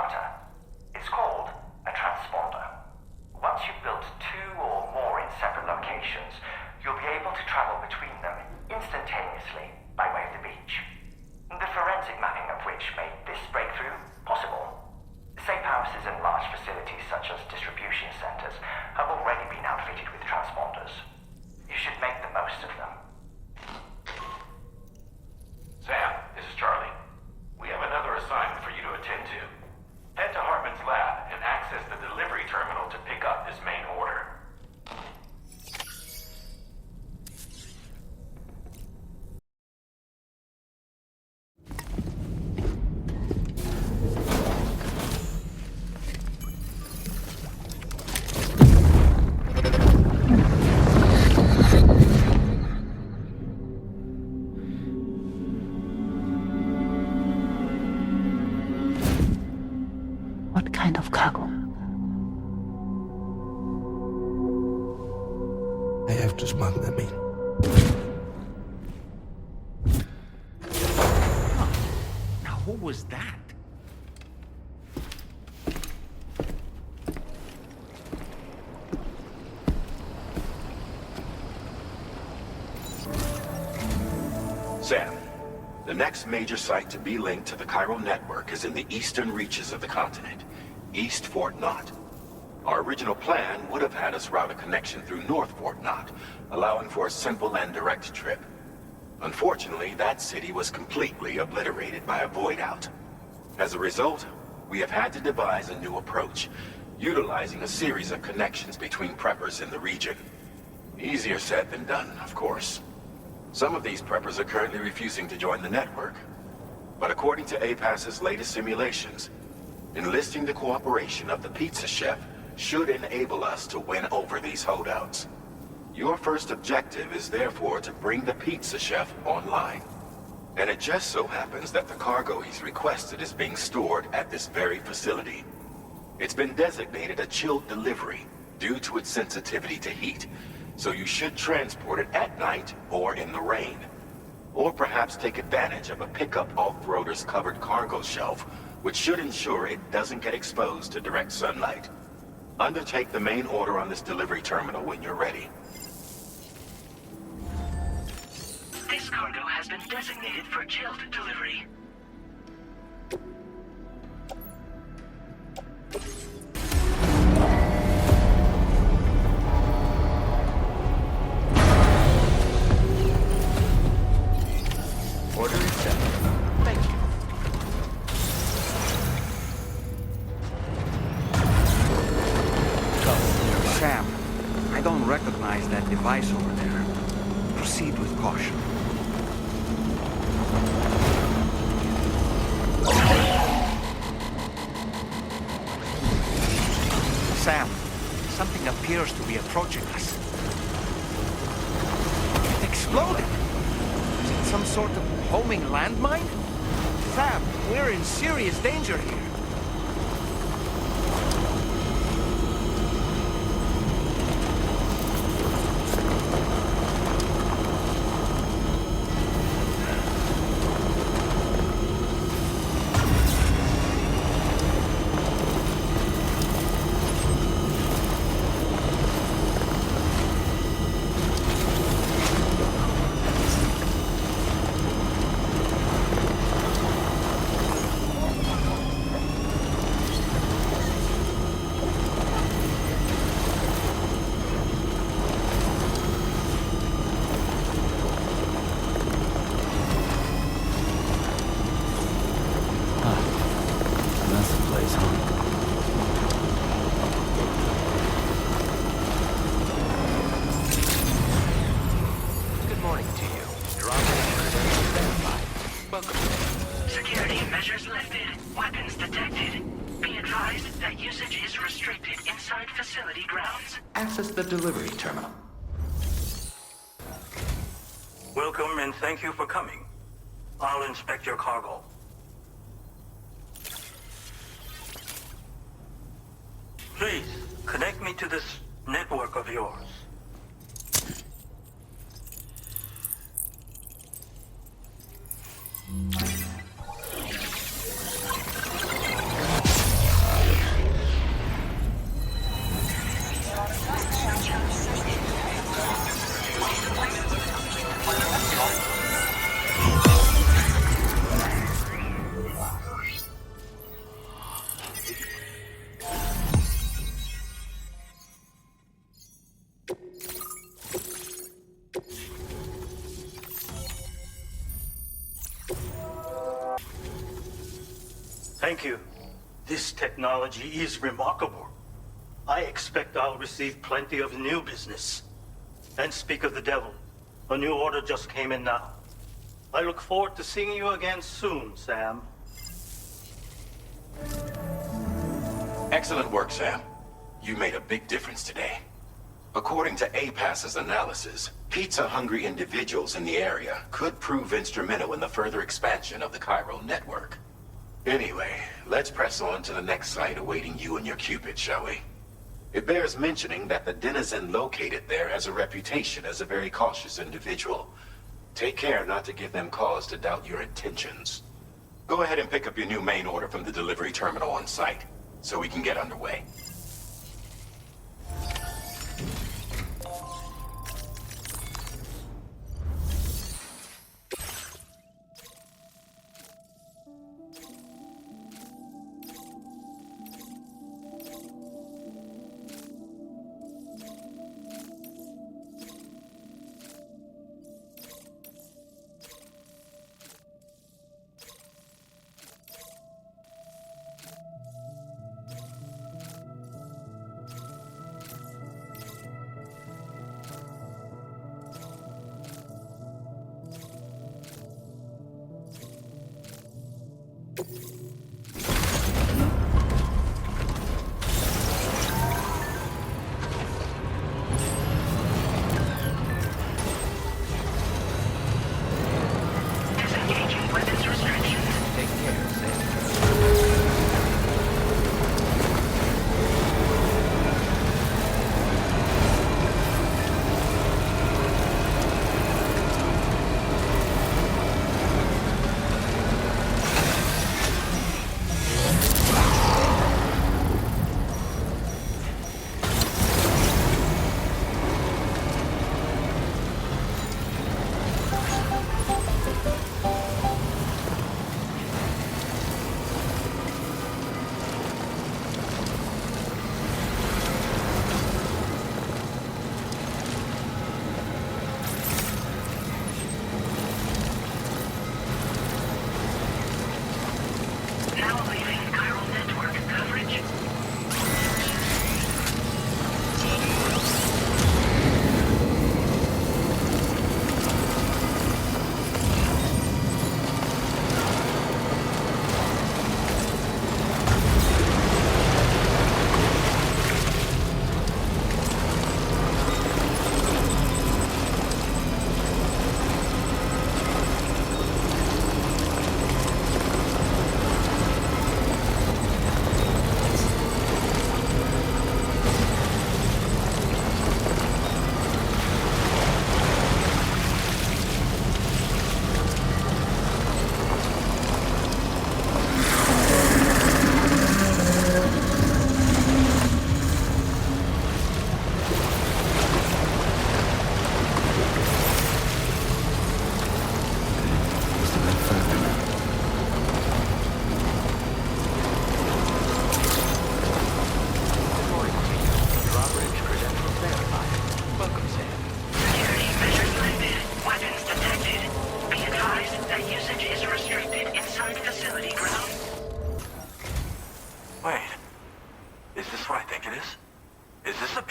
router. It's called a transponder. Once you've built two or more in separate locations, you'll be able to travel between them instantaneously by way of the beach. The forensic mapping of which made this breakthrough possible. Safe houses and large facilities such as distribution centers have already been outfitted with transponders. You should make the most of them. Sam, this is Charlie. We have another assignment for you to attend to. Head to Hartman's lab and access the delivery terminal to pick up this main order. What kind of cargo? I have to smuggle them in. Now, what was that? Sam, the next major site to be linked to the Cairo network is in the eastern reaches of the continent, East Fort Knott. Our original plan would have had us route a connection through North Fort Knott, allowing for a simple and direct trip. Unfortunately, that city was completely obliterated by a void out. As a result, we have had to devise a new approach, utilizing a series of connections between preppers in the region. Easier said than done, of course. Some of these preppers are currently refusing to join the network. But according to APAS's latest simulations, enlisting the cooperation of the pizza chef should enable us to win over these holdouts. Your first objective is therefore to bring the pizza chef online. And it just so happens that the cargo he's requested is being stored at this very facility. It's been designated a chilled delivery due to its sensitivity to heat, so you should transport it at night or in the rain. Or perhaps take advantage of a pickup off-roader's covered cargo shelf, which should ensure it doesn't get exposed to direct sunlight. Undertake the main order on this delivery terminal when you're ready. This cargo has been designated for chilled delivery. Order accepted. Thank you. Sam, I don't recognize that device over there. Proceed with caution. Sam, something appears to be approaching us. It exploded! Is it some sort of homing landmine? Sam, we're in serious danger here. Access the delivery terminal. Welcome and thank you for coming. I'll inspect your cargo. Please, connect me to this network of yours. Thank you. This technology is remarkable. I expect I'll receive plenty of new business. And speak of the devil, a new order just came in now. I look forward to seeing you again soon, Sam. Excellent work, Sam. You made a big difference today. According to APAS's analysis, pizza-hungry individuals in the area could prove instrumental in the further expansion of the Cairo network. Anyway, let's press on to the next site awaiting you and your Cupid, shall we? It bears mentioning that the denizen located there has a reputation as a very cautious individual. Take care not to give them cause to doubt your intentions. Go ahead and pick up your new main order from the delivery terminal on site, so we can get underway.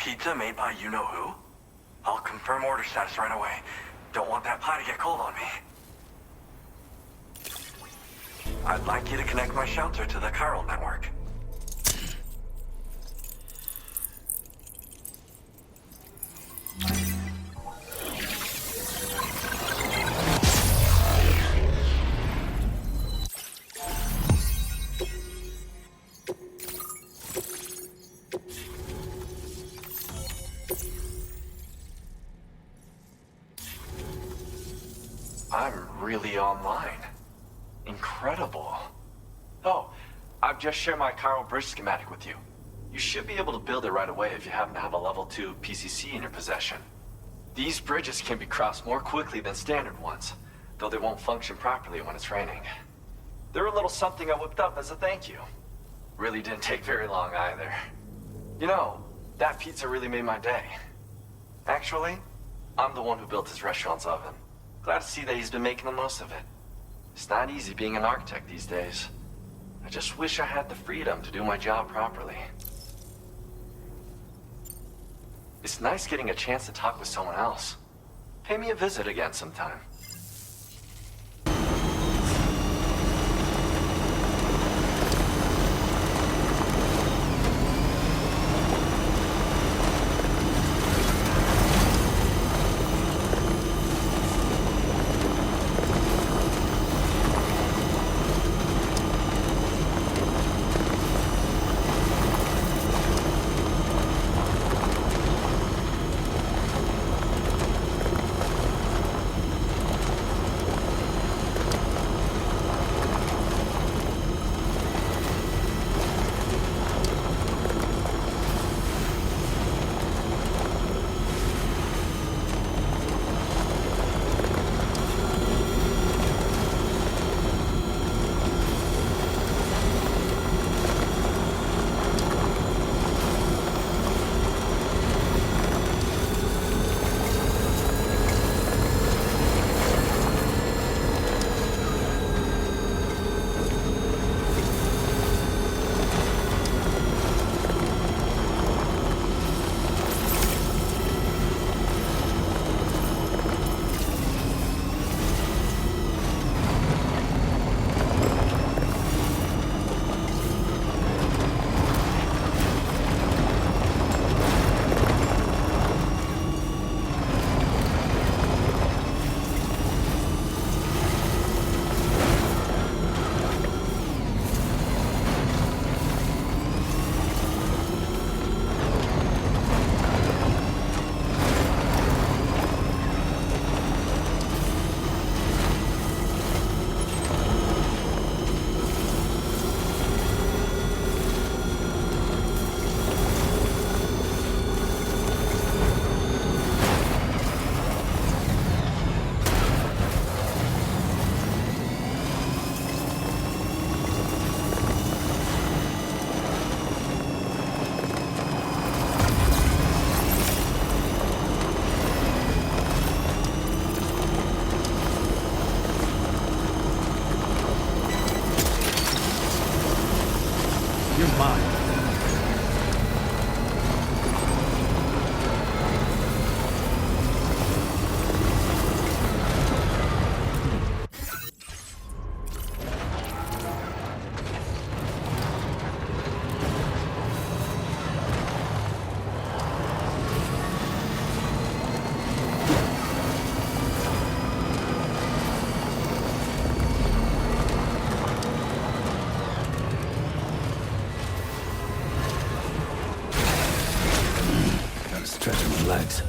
pizza made by you-know-who? I'll confirm order status right away. Don't want that pie to get cold on me. I'd like you to connect my shelter to the chiral network. I'm really online. Incredible. Oh, I've just shared my chiral bridge schematic with you. You should be able to build it right away if you happen to have a level 2 PCC in your possession. These bridges can be crossed more quickly than standard ones, though they won't function properly when it's raining. They're a little something I whipped up as a thank you. really didn't take very long either. You know, that pizza really made my day. Actually, I'm the one who built his restaurant's oven. Glad to see that he's been making the most of it. It's not easy being an architect these days. I just wish I had the freedom to do my job properly. It's nice getting a chance to talk with someone else. Pay me a visit again sometime. Stretching my legs.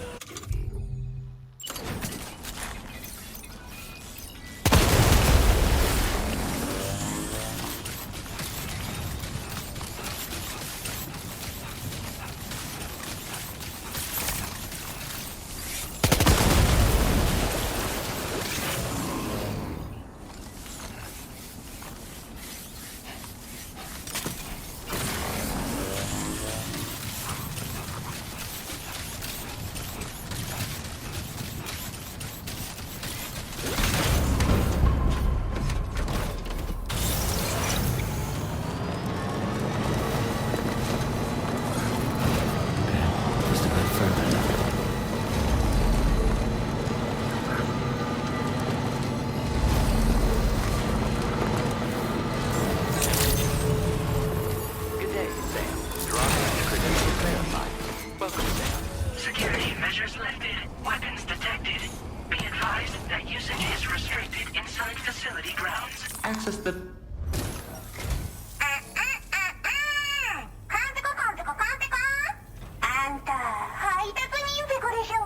Access the... あんた配達人ペコでしょ。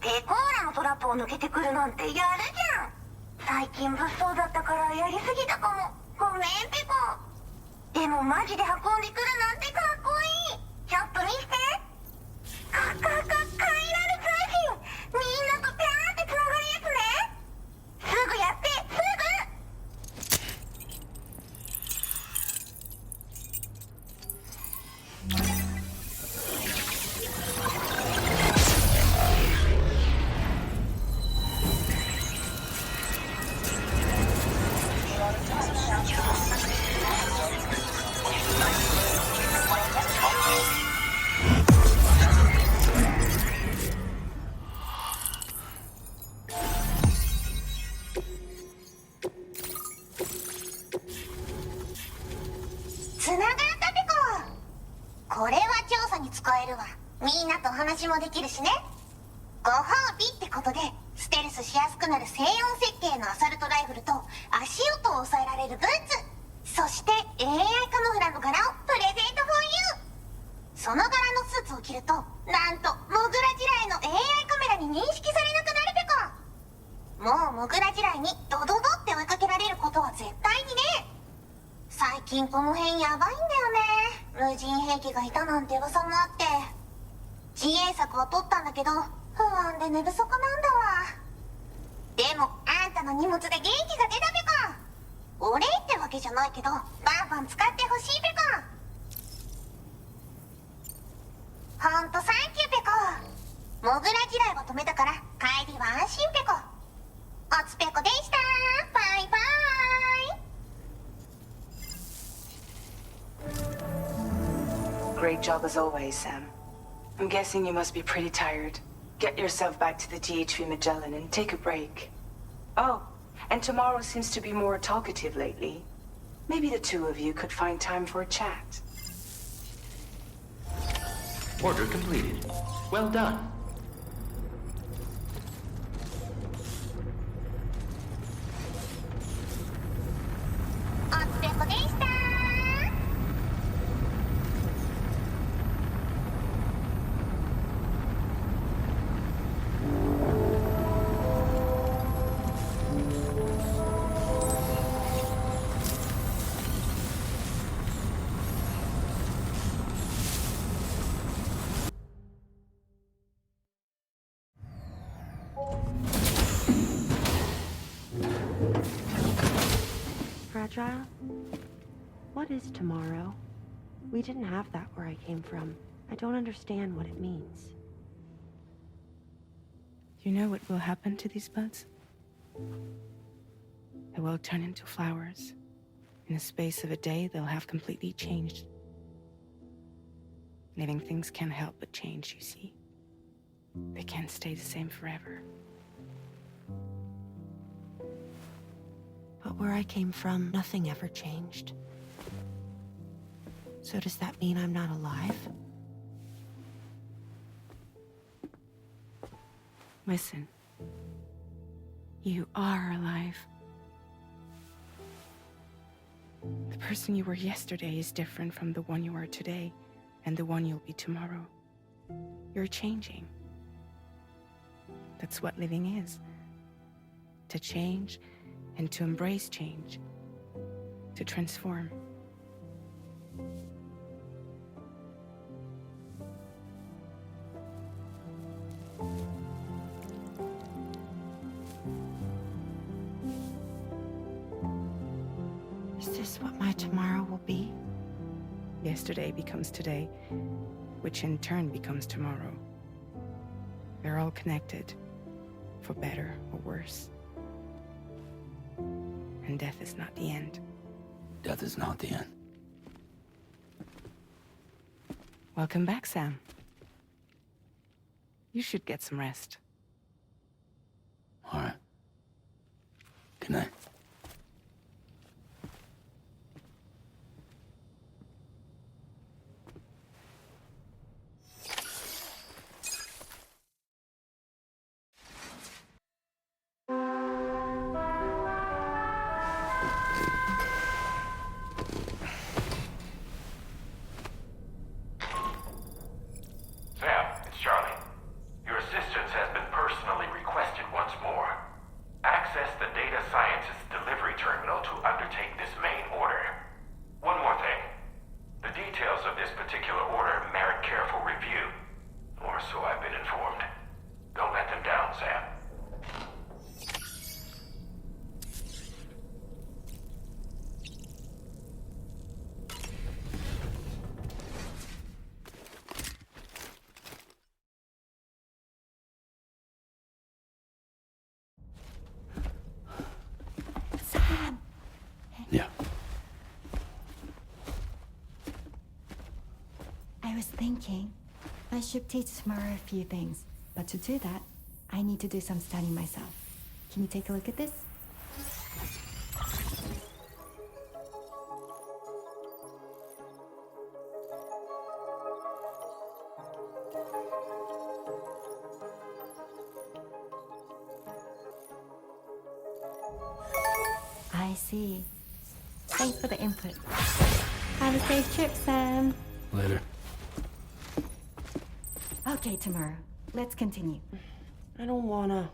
ペコーラのトラップを抜けてくるなんてやるじゃん。最近物騒だったからやりすぎたかも。ごめんペコ。でもマジで運んでくるなんてかっこいい。ちょっと見せて。カイラル通信。みんなとピャーってつながるやつね。すぐやってすぐ。繋がったペコ。これは調査に使えるわ。みんなと話もできるしね。ご褒美ってことでステルスしやすくなる静音設計のアサルトライフルと足音を抑えられるブーツ、そして AI カモフラの柄をプレゼントフォーユー。その柄のスーツを着るとなんとモグラ地雷の AI カメラに認識されなくなるペコ。もうモグラ地雷にドドドって追いかけられることは絶対にね。最近この辺やばいんだよね。無人兵器がいたなんて噂もあって、自衛策は取ったんだけど不安で寝不足なんだわ。でもあんたの荷物で元気が出たペコ。お礼ってわけじゃないけどバンバン使ってほしいペコ。ほんとサンキューペコ。モグラ地雷を止めたから帰りは安心ペコ。おつペコでした。バイバイ。 Great job as always, Sam. I'm guessing you must be pretty tired. Get yourself back to the THV Magellan and take a break. Oh, and tomorrow seems to be more talkative lately. Maybe the two of you could find time for a chat. Order completed. Well done. Fragile? What is tomorrow? We didn't have that where I came from. I don't understand what it means. You know what will happen to these buds? They will turn into flowers. In the space of a day, they'll have completely changed. Living things can't help but change, you see. They can't stay the same forever. But where I came from, nothing ever changed. So does that mean I'm not alive? Listen. You are alive. The person you were yesterday is different from the one you are today, and the one you'll be tomorrow. You're changing. That's what living is. To change, and to embrace change. To transform. Is this what my tomorrow will be? Yesterday becomes today, which in turn becomes tomorrow. They're all connected, for better or worse. And death is not the end. Death is not the end. Welcome back, Sam. You should get some rest. All right. Good night. Yeah. I was thinking I should teach Samara a few things, but to do that, I need to do some studying myself. Can you take a look at this? I see. Thanks for the input. Have a safe trip, Sam. Later. Okay, tomorrow. Let's continue. I don't wanna.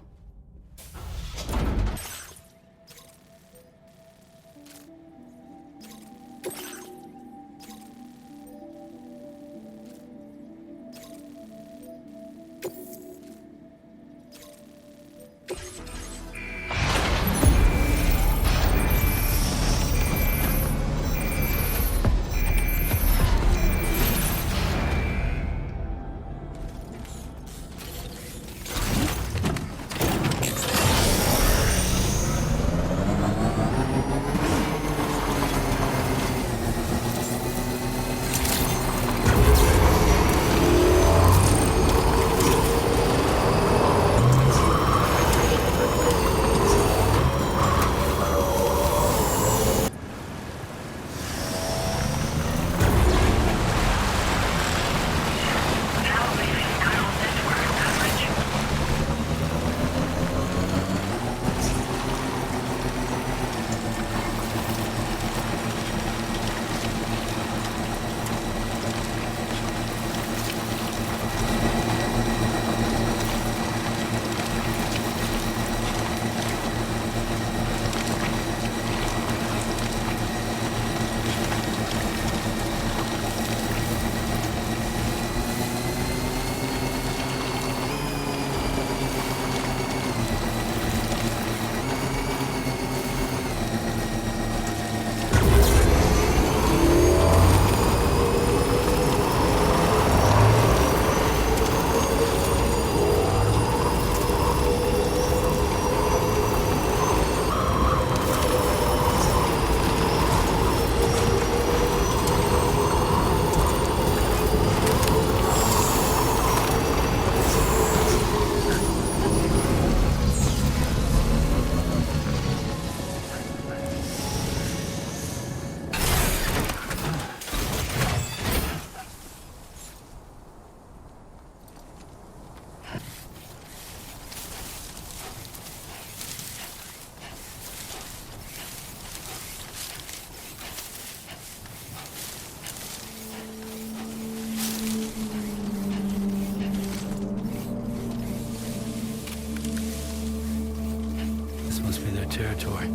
territory.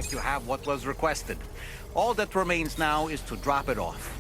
fact, you have what was requested. All that remains now is to drop it off.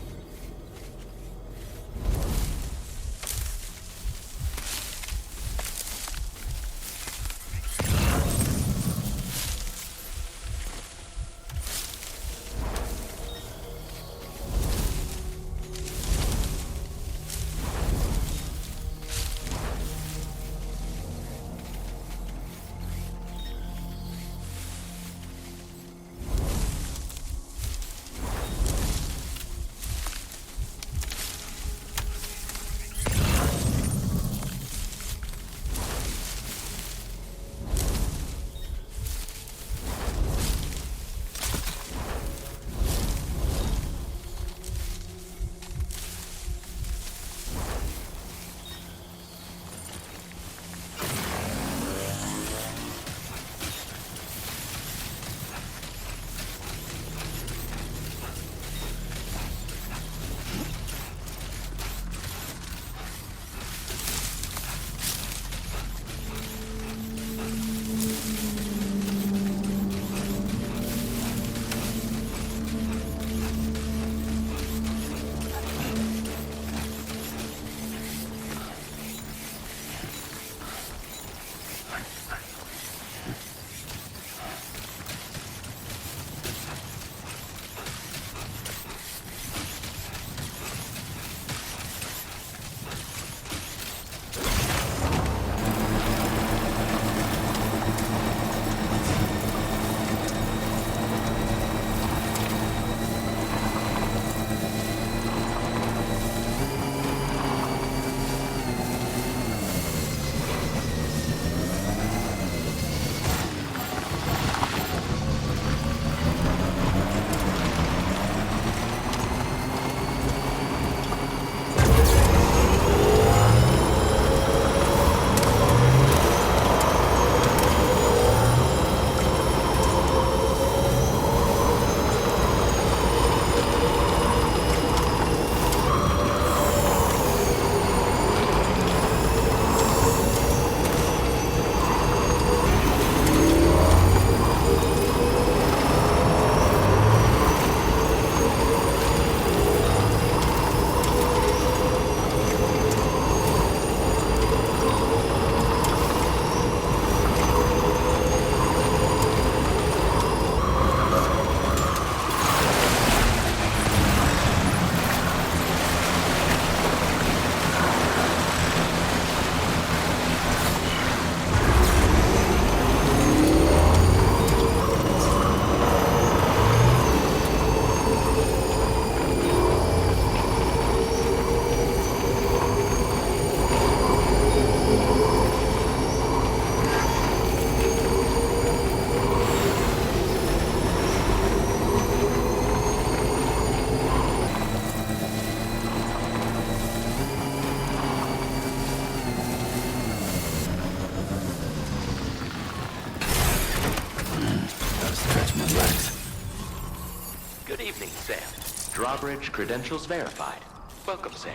Drawbridge credentials verified. Welcome, Sam.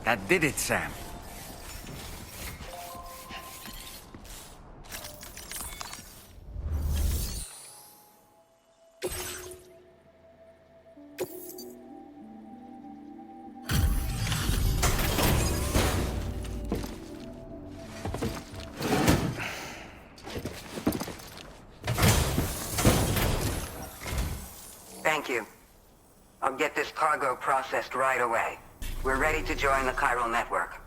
That did it, Sam. Thank you. I'll get this cargo processed right away. We're ready to join the chiral network.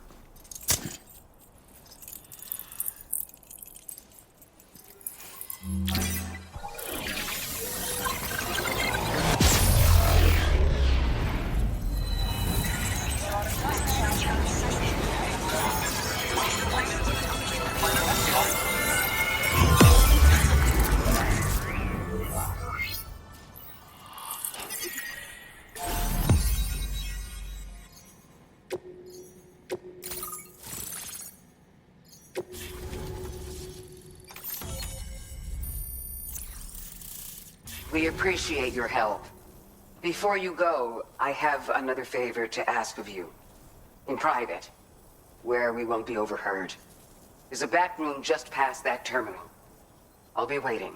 We appreciate your help. Before you go, I have another favor to ask of you. In private, where we won't be overheard. There's a back room just past that terminal. I'll be waiting.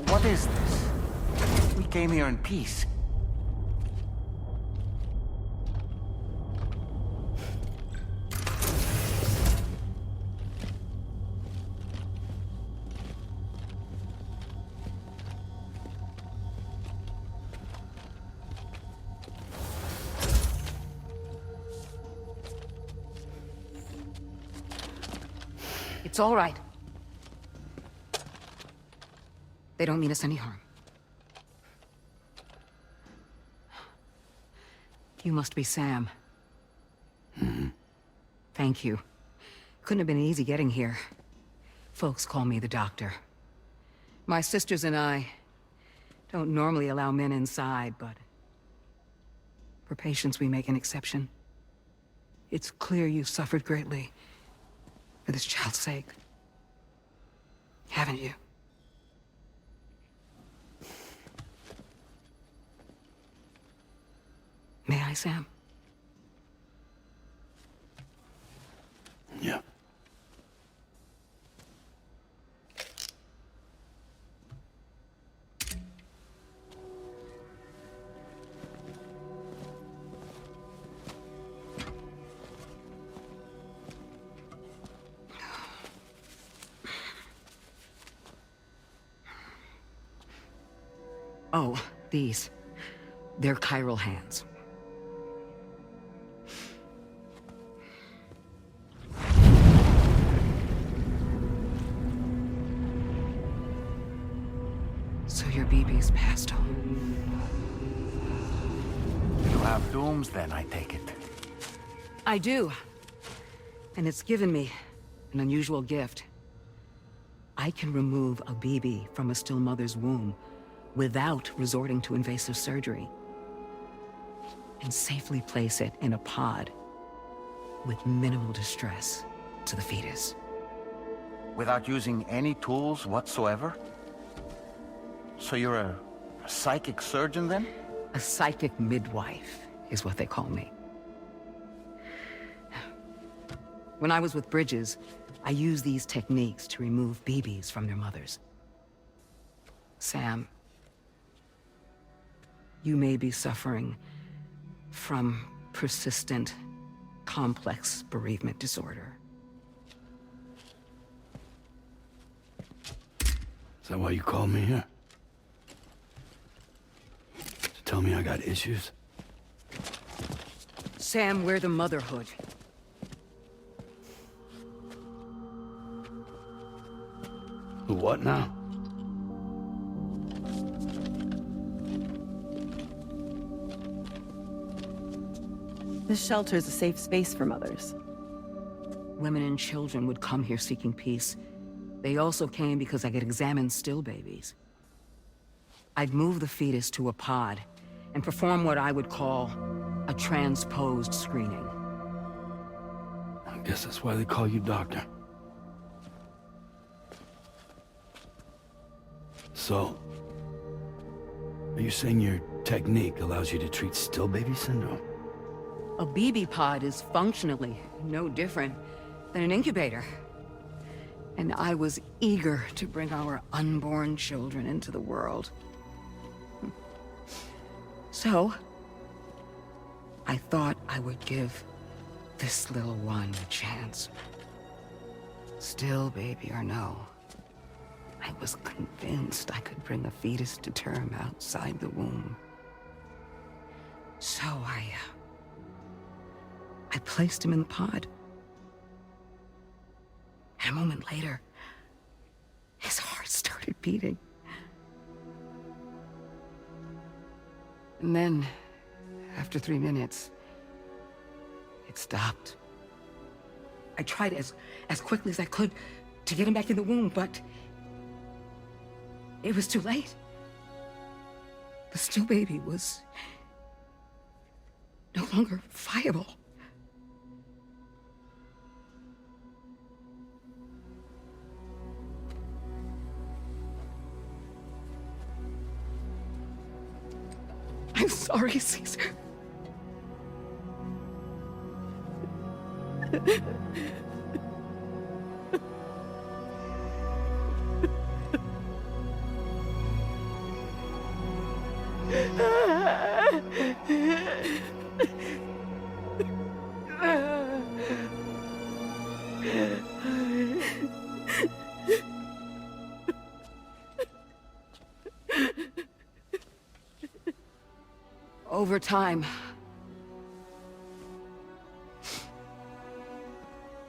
What is this? We came here in peace. It's all right. They don't mean us any harm. You must be Sam. Thank you. Couldn't have been easy getting here. Folks call me the doctor. My sisters and I don't normally allow men inside, but for patients we make an exception. It's clear you suffered greatly for this child's sake. Haven't you? May I, Sam? Yeah. Oh, these. They're chiral hands. So your BB's passed on. You have dooms then, I take it. I do. And it's given me an unusual gift. I can remove a BB from a still mother's womb without resorting to invasive surgery, and safely place it in a pod with minimal distress to the fetus. Without using any tools whatsoever? So you're a psychic surgeon then? A psychic midwife is what they call me. When I was with Bridges, I used these techniques to remove BBs from their mothers. Sam, you may be suffering from persistent, complex bereavement disorder. Is that why you called me here? To tell me I got issues? Sam, we're the motherhood. The what now? This shelter is a safe space for mothers. Women and children would come here seeking peace. They also came because I could examine still babies. I'd move the fetus to a pod and perform what I would call a transposed screening. I guess that's why they call you doctor. So, are you saying your technique allows you to treat still baby syndrome? A BB pod is functionally no different than an incubator. And I was eager to bring our unborn children into the world. So, I thought I would give this little one a chance. Still baby or no, I was convinced I could bring a fetus to term outside the womb. So I placed him in the pod. And a moment later, his heart started beating. And then, after 3 minutes, it stopped. I tried as quickly as I could to get him back in the womb, but it was too late. The still baby was no longer viable. I'm sorry, Caesar. Over time,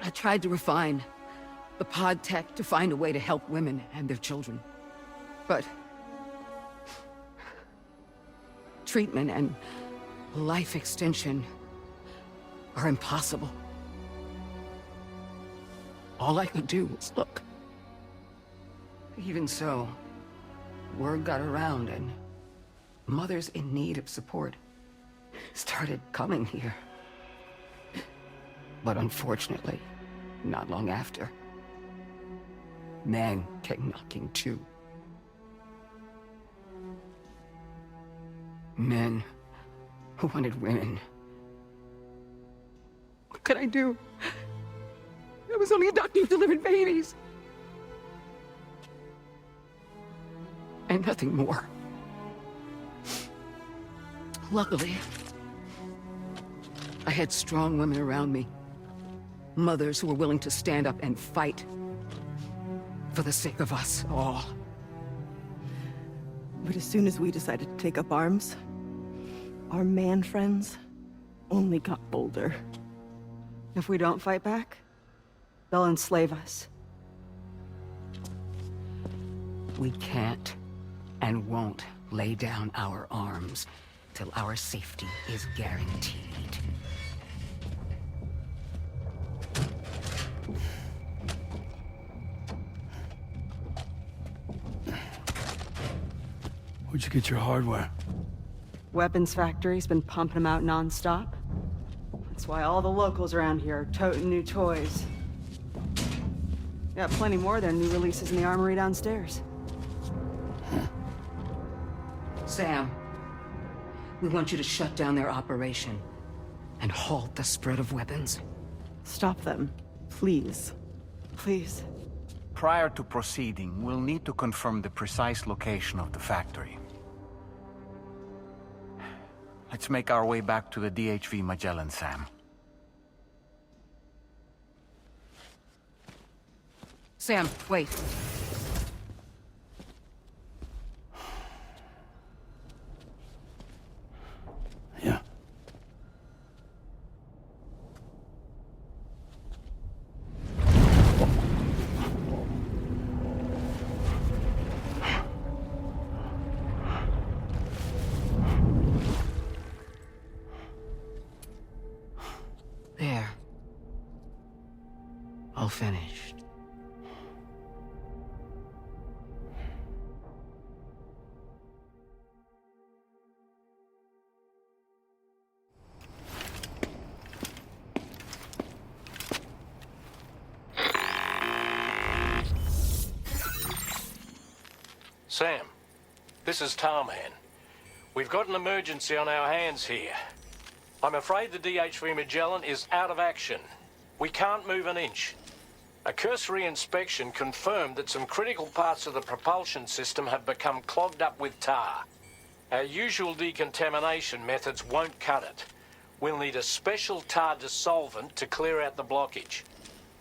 I tried to refine the pod tech to find a way to help women and their children. But treatment and life extension are impossible. All I could do was look. Even so, word got around and mothers in need of support started coming here. But unfortunately, not long after, men came knocking too. Men who wanted women. What could I do? I was only a doctor who delivered babies. And nothing more. Luckily, I had strong women around me. Mothers who were willing to stand up and fight for the sake of us all. But as soon as we decided to take up arms, our man friends only got bolder. If we don't fight back, they'll enslave us. We can't and won't lay down our arms till our safety is guaranteed. Where'd you get your hardware? Weapons factory's been pumping them out non-stop. That's why all the locals around here are toting new toys. Got plenty more of their new releases in the armory downstairs. Sam, we want you to shut down their operation and halt the spread of weapons. Stop them, please. Please. Prior to proceeding, we'll need to confirm the precise location of the factory. Let's make our way back to the DHV Magellan, Sam. Sam, wait. Yeah. There. All finished. Sam, this is Tarman. We've got an emergency on our hands here. I'm afraid the DHV Magellan is out of action. We can't move an inch. A cursory inspection confirmed that some critical parts of the propulsion system have become clogged up with tar. Our usual decontamination methods won't cut it. We'll need a special tar dissolvent to clear out the blockage.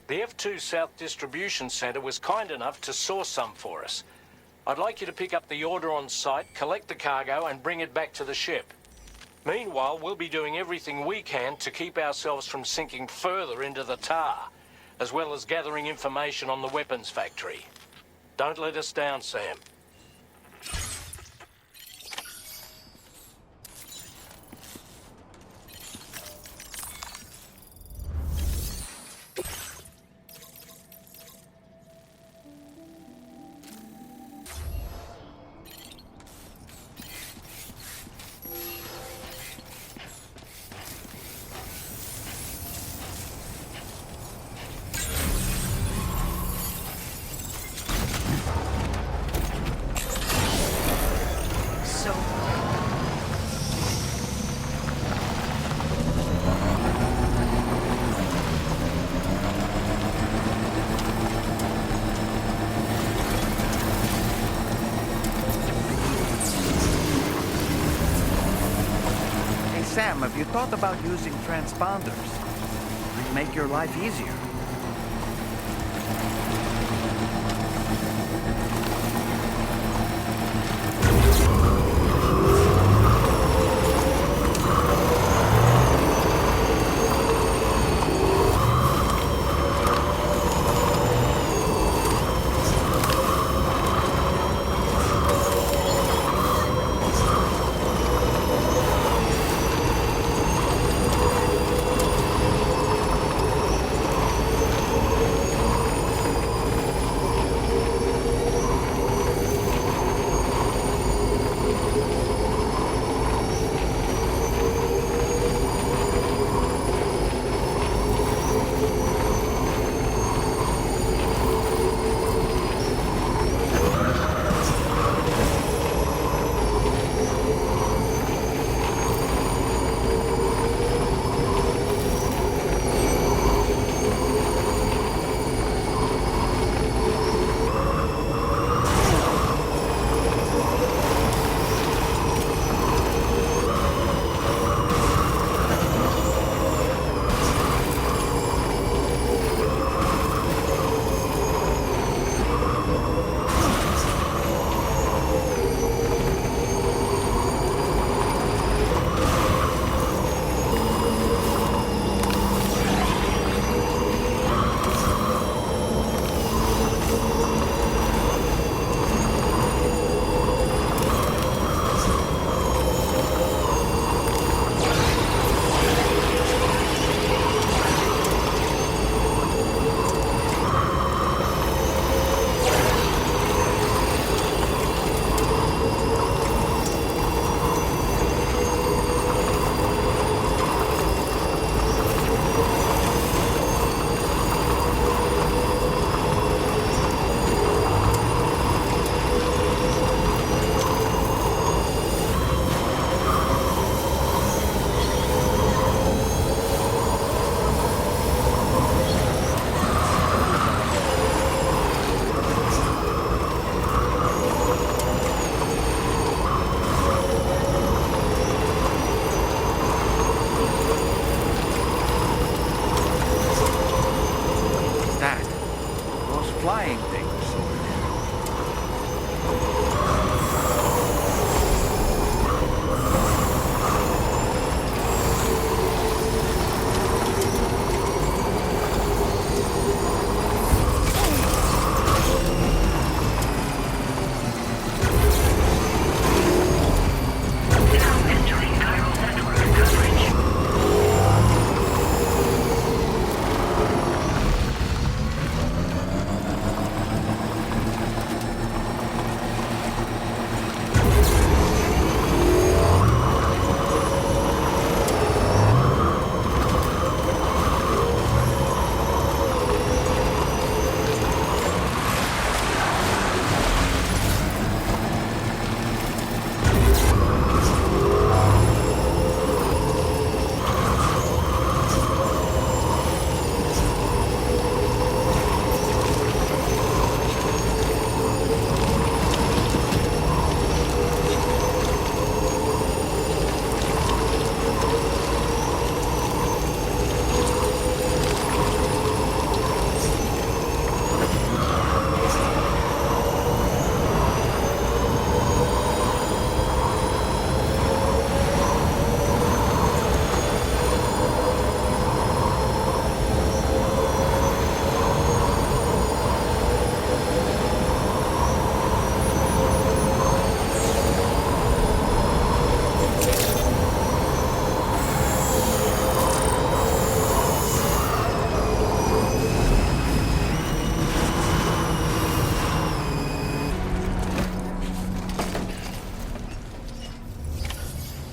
The F2 South Distribution Centre was kind enough to source some for us. I'd like you to pick up the order on site, collect the cargo, and bring it back to the ship. Meanwhile, we'll be doing everything we can to keep ourselves from sinking further into the tar, as well as gathering information on the weapons factory. Don't let us down, Sam. Sam, have you thought about using transponders? It'd make your life easier.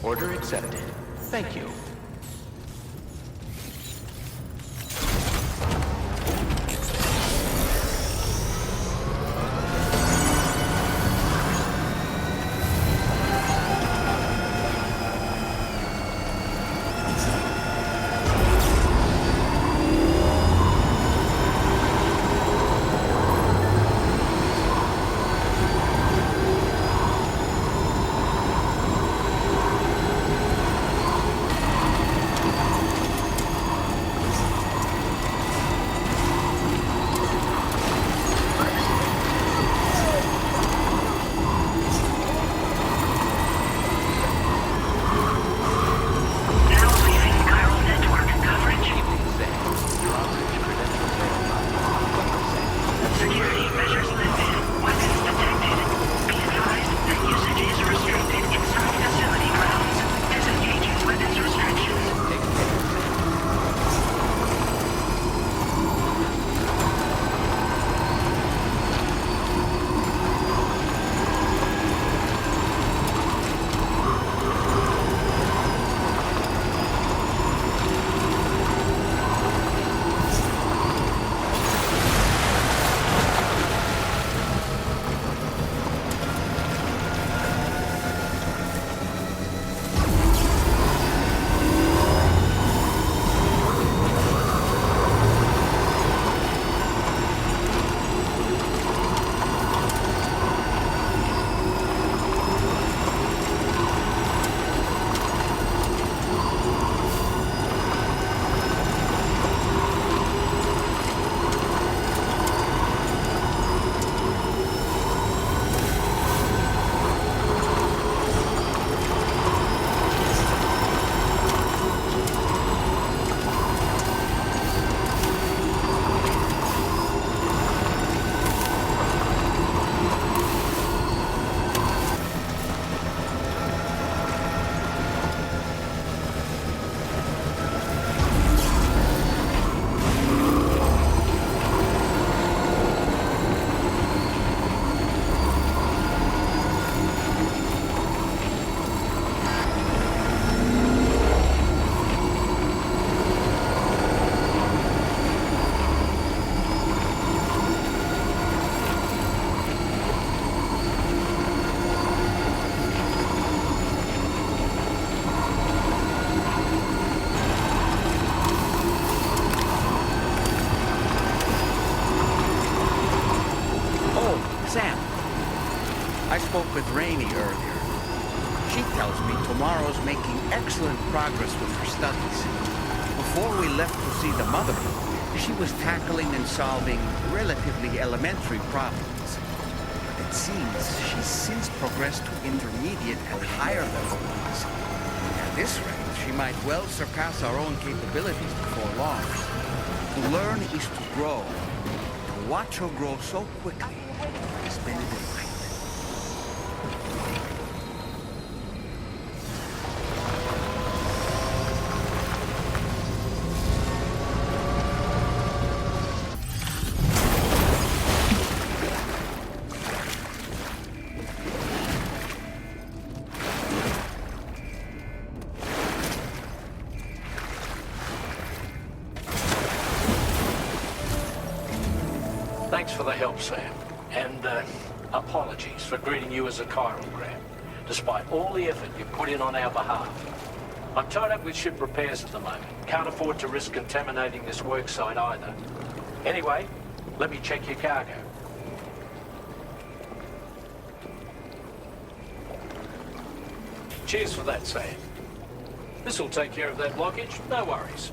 Order accepted. Thank you. tells me Tomorrow's making excellent progress with her studies. Before we left to see the mother, she was tackling and solving relatively elementary problems. But it seems she's since progressed to intermediate and higher level ones. At this rate, she might well surpass our own capabilities before long. To learn is to grow. To watch her grow so quickly has been a delight. Thanks for the help, Sam. And apologies for greeting you as a chirogram, despite all the effort you put in on our behalf. I'm tied up with ship repairs at the moment. Can't afford to risk contaminating this work site either. Anyway, let me check your cargo. Cheers for that, Sam. This'll take care of that blockage, no worries.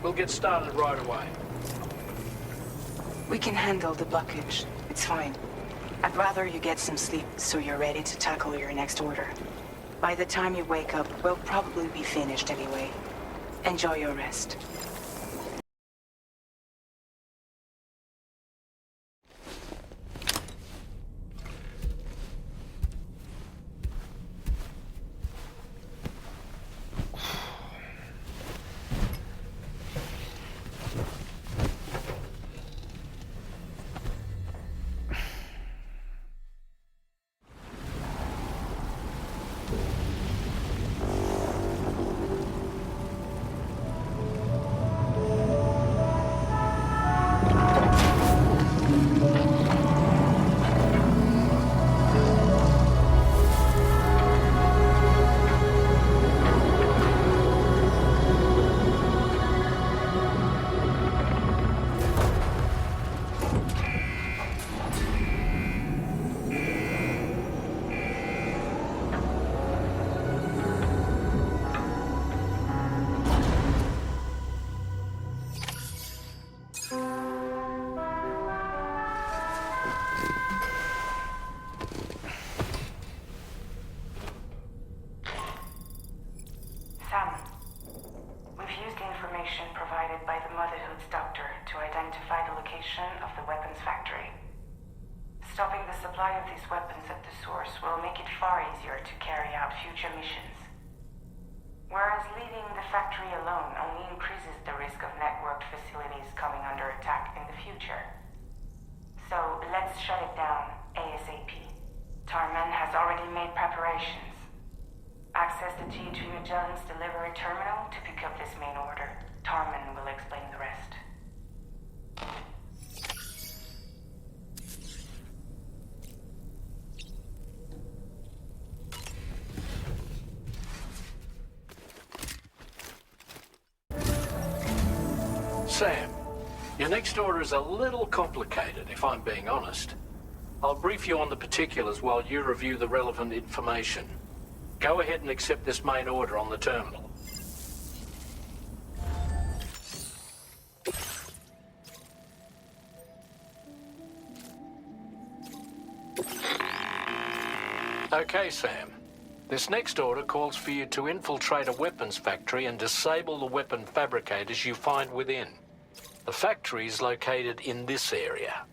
We'll get started right away. We can handle the blockage. It's fine. I'd rather you get some sleep so you're ready to tackle your next order. By the time you wake up, we'll probably be finished anyway. Enjoy your rest. Of the weapons factory. Stopping the supply of these weapons at the source will make it far easier to carry out future missions. Whereas leaving the factory alone only increases the risk of networked facilities coming under attack in the future. So let's shut it down ASAP. Tarman has already made preparations. Access the GHV Magellan's delivery terminal to pick up this main order. Tarman will explain the rest. Sam, your next order is a little complicated, if I'm being honest. I'll brief you on the particulars while you review the relevant information. Go ahead and accept this main order on the terminal. Okay, Sam. This next order calls for you to infiltrate a weapons factory and disable the weapon fabricators you find within. The factory is located in this area.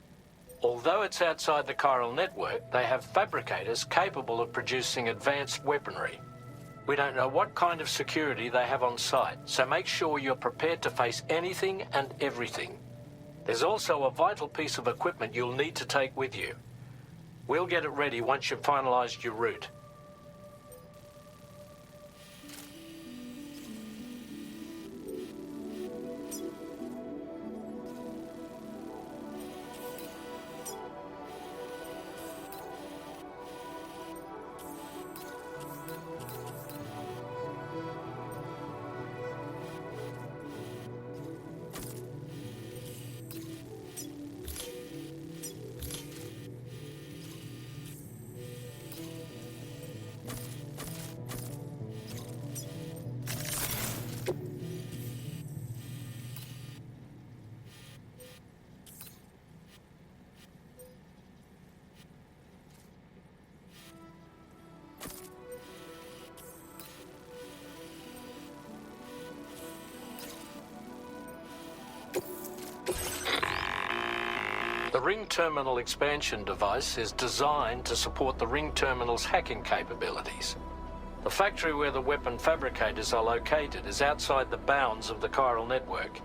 Although it's outside the chiral network, they have fabricators capable of producing advanced weaponry. We don't know what kind of security they have on site, so make sure you're prepared to face anything and everything. There's also a vital piece of equipment you'll need to take with you. We'll get it ready once you've finalized your route. The ring terminal expansion device is designed to support the ring terminal's hacking capabilities. The factory where the weapon fabricators are located is outside the bounds of the chiral network,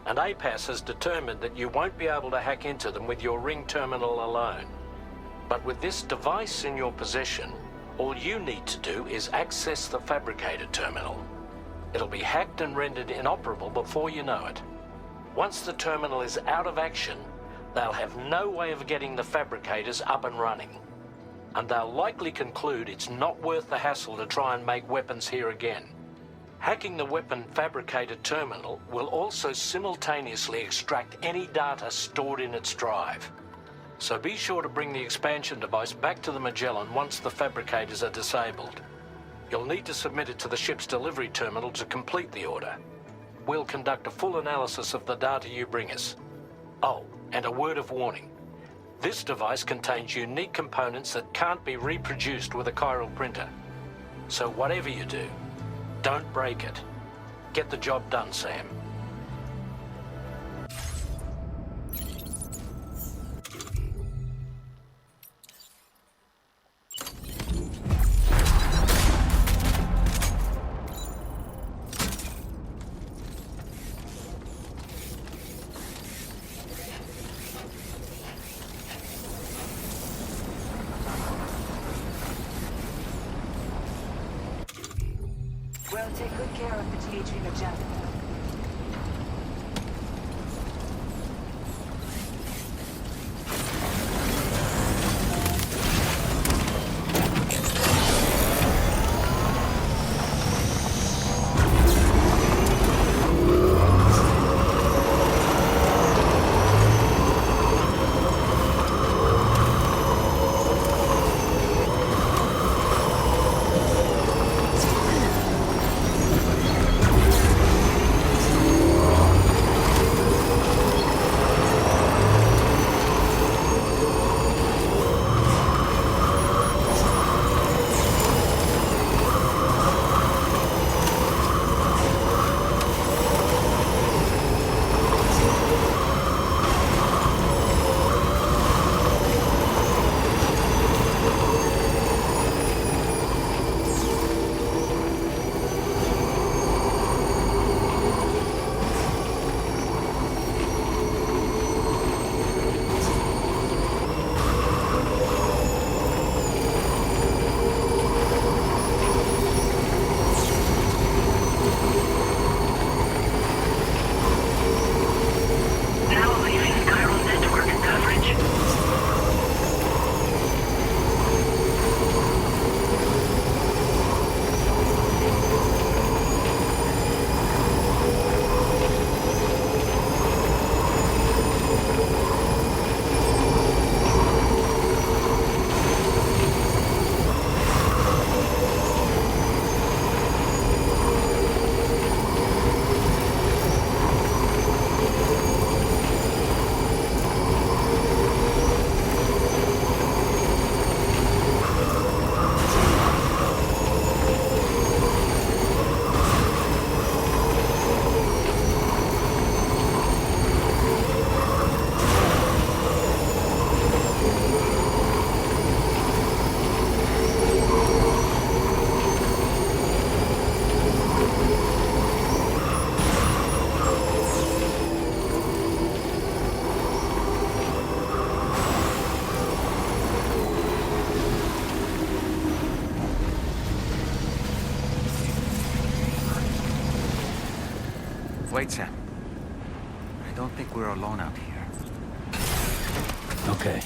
and APAS has determined that you won't be able to hack into them with your ring terminal alone. But with this device in your possession, all you need to do is access the fabricator terminal. It'll be hacked and rendered inoperable before you know it. Once the terminal is out of action, they'll have no way of getting the fabricators up and running. And they'll likely conclude it's not worth the hassle to try and make weapons here again. Hacking the weapon fabricator terminal will also simultaneously extract any data stored in its drive. So be sure to bring the expansion device back to the Magellan once the fabricators are disabled. You'll need to submit it to the ship's delivery terminal to complete the order. We'll conduct a full analysis of the data you bring us. Oh, and a word of warning. This device contains unique components that can't be reproduced with a chiral printer. So whatever you do, don't break it. Get the job done, Sam. Well, take good care of the DHV Magellan. Wait, Sam. I don't think we're alone out here. Okay.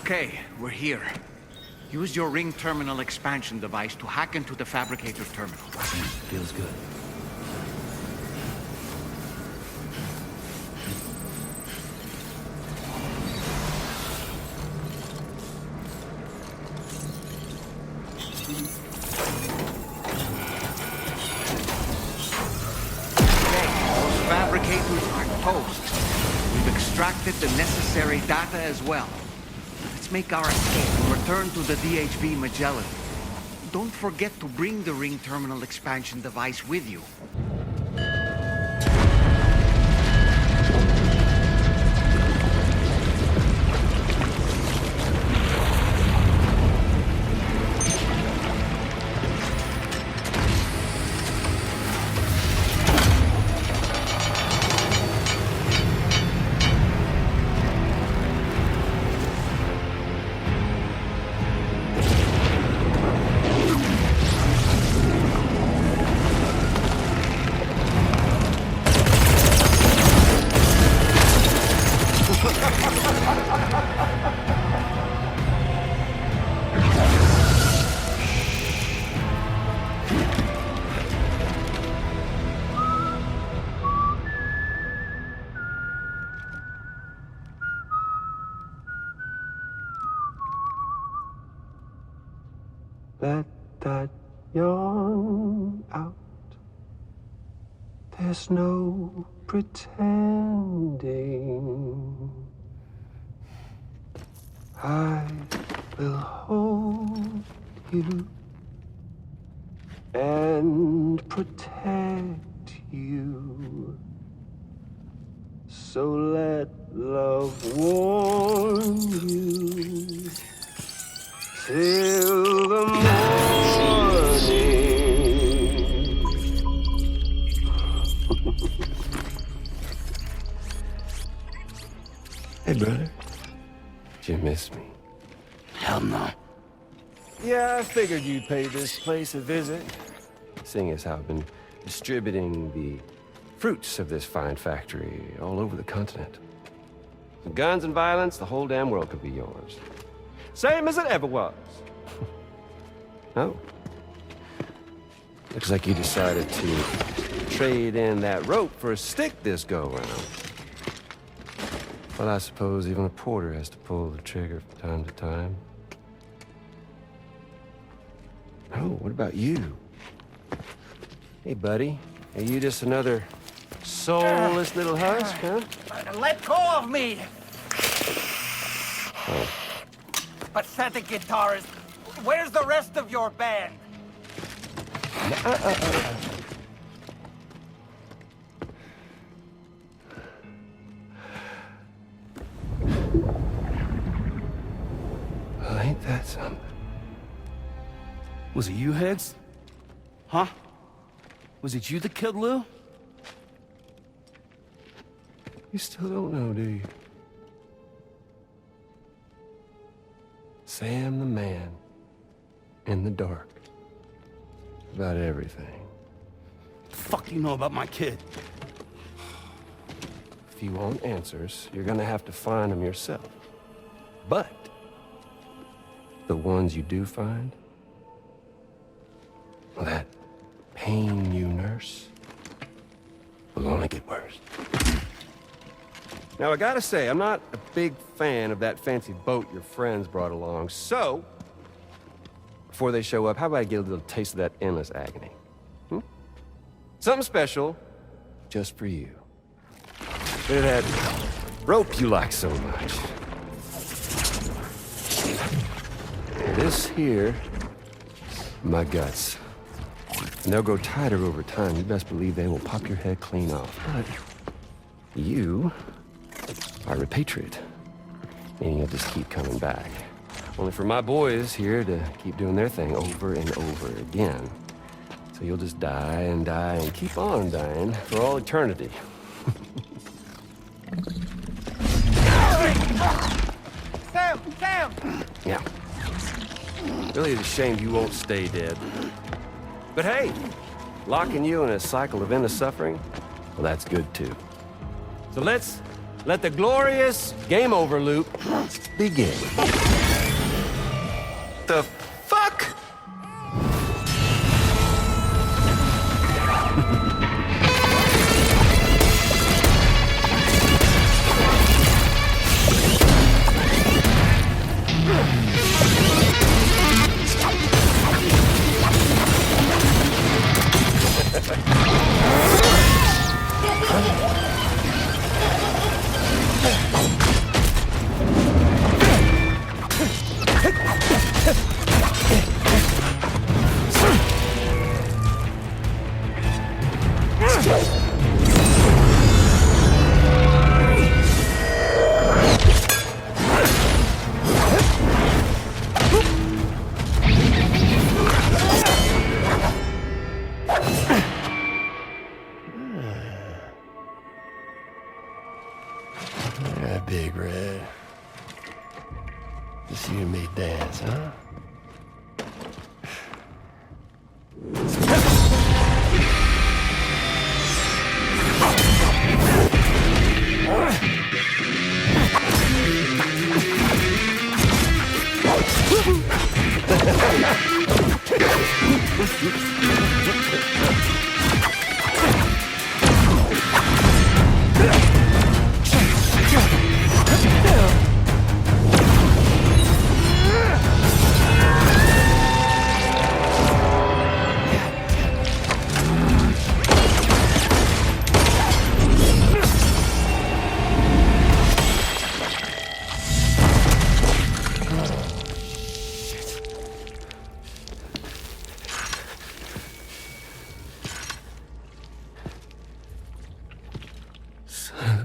Okay, we're here. Use your ring terminal expansion device to hack into the fabricator terminal. Feels good. Fabricators are toast. We've extracted the necessary data as well. Let's make our escape and return to the DHV Magellan. Don't forget to bring the ring terminal expansion device with you. Let that yawn out. There's no pretending. I will hold you and protect you. So let love warm you till the morning. Hey, brother. Did you miss me? Hell no. Yeah, I figured you'd pay this place a visit, seeing as how I've been distributing the fruits of this fine factory all over the continent. With guns and violence, the whole damn world could be yours. Same as it ever was. Oh. Looks like you decided to trade in that rope for a stick this go-round. Well, I suppose even a porter has to pull the trigger from time to time. Oh, what about you? Hey, buddy. Are you just another soulless little husk, huh? Let go of me! Oh. Pathetic guitarist. Where's the rest of your band? Well, ain't that something? Was it you, Higgs? Huh? Was it you that killed Lou? You still don't know, do you? Sam the man. In the dark. About everything. The fuck do you know about my kid? If you want answers, you're gonna have to find them yourself. But the ones you do find, well, that pain you nurse will only get worse. Now, I gotta say, I'm not a big fan of that fancy boat your friends brought along, so before they show up, how about I get a little taste of that endless agony? Something special, just for you. Look at that rope you like so much. This here, my guts. And they'll grow tighter over time. You best believe they will pop your head clean off. But you are a patriot, meaning you'll just keep coming back. Only for my boys here to keep doing their thing over and over again. So you'll just die and die and keep on dying for all eternity. Sam! Sam! Yeah. Really, it's a shame you won't stay dead. But hey, locking you in a cycle of endless suffering, well, that's good too. So let's Let the glorious game over loop begin. The fuck? Yeah, Big Red. Just you and me dance, huh?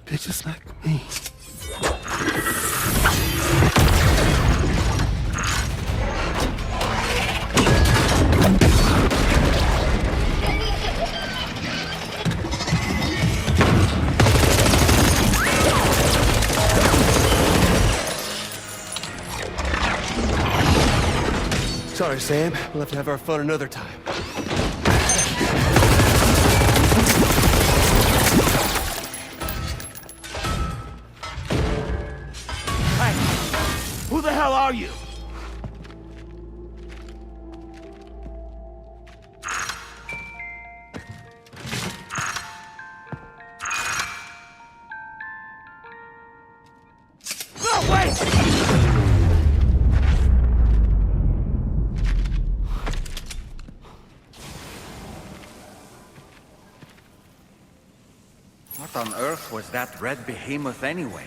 Bitches like me. Sorry, Sam. We'll have to have our fun another time. Who the hell are you? No, wait! What on earth was that red behemoth anyway?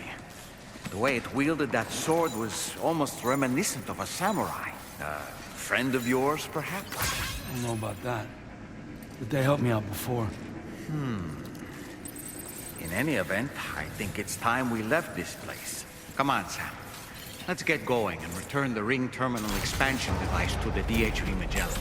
The way it wielded that sword was almost reminiscent of a samurai. A friend of yours, perhaps? I don't know about that. But they helped me out before. In any event, I think it's time we left this place. Come on, Sam. Let's get going and return the ring terminal expansion device to the DHV Magellan.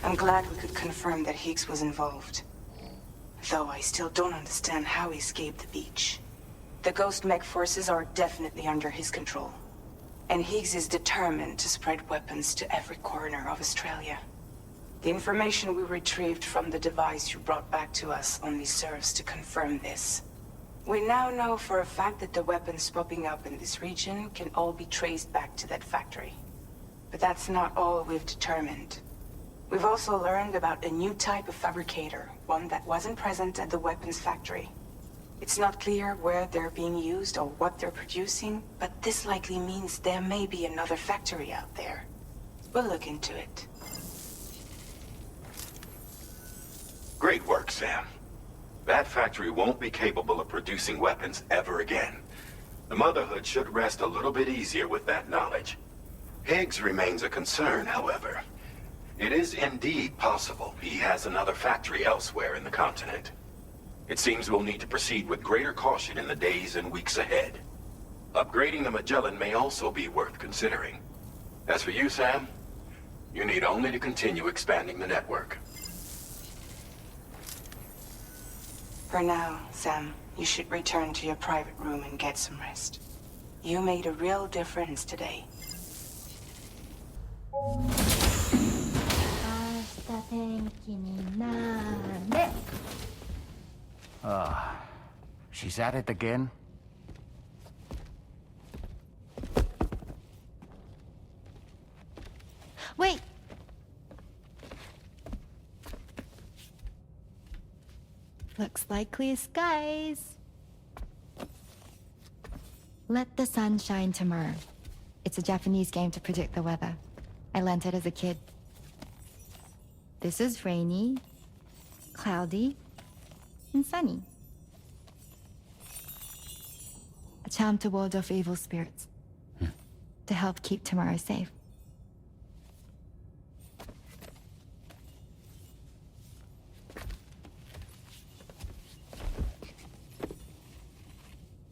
I'm glad we could confirm that Higgs was involved. Though I still don't understand how he escaped the beach. The Ghost Mech forces are definitely under his control. And Higgs is determined to spread weapons to every corner of Australia. The information we retrieved from the device you brought back to us only serves to confirm this. We now know for a fact that the weapons popping up in this region can all be traced back to that factory. But that's not all we've determined. We've also learned about a new type of fabricator, one that wasn't present at the weapons factory. It's not clear where they're being used or what they're producing, but this likely means there may be another factory out there. We'll look into it. Great work, Sam. That factory won't be capable of producing weapons ever again. The Motherhood should rest a little bit easier with that knowledge. Higgs remains a concern, however. It is indeed possible he has another factory elsewhere in the continent. It seems we'll need to proceed with greater caution in the days and weeks ahead. Upgrading the Magellan may also be worth considering. As for you, Sam, you need only to continue expanding the network. For now, Sam, you should return to your private room and get some rest. You made a real difference today. She's at it again? Wait! Looks like clear skies. Let the sun shine tomorrow. It's a Japanese game to predict the weather. I learned it as a kid. This is rainy, cloudy, and sunny. A charm to ward off evil spirits. To help keep tomorrow safe.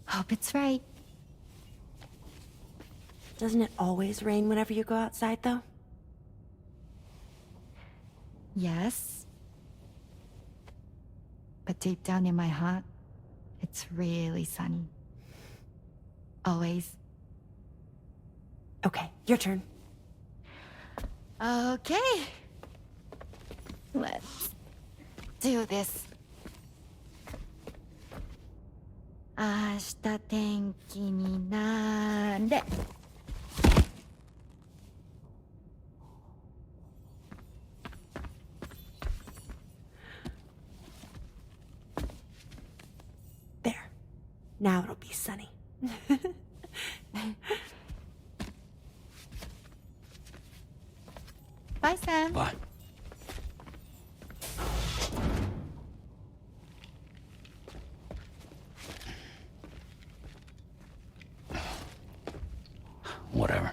Hope it's right. Doesn't it always rain whenever you go outside, though? Yes. But deep down in my heart, it's really sunny. Always. Okay, your turn. Okay. Let's do this. 明日天気になれ。There. Now it'll be sunny. Bye, Sam. Bye. Whatever.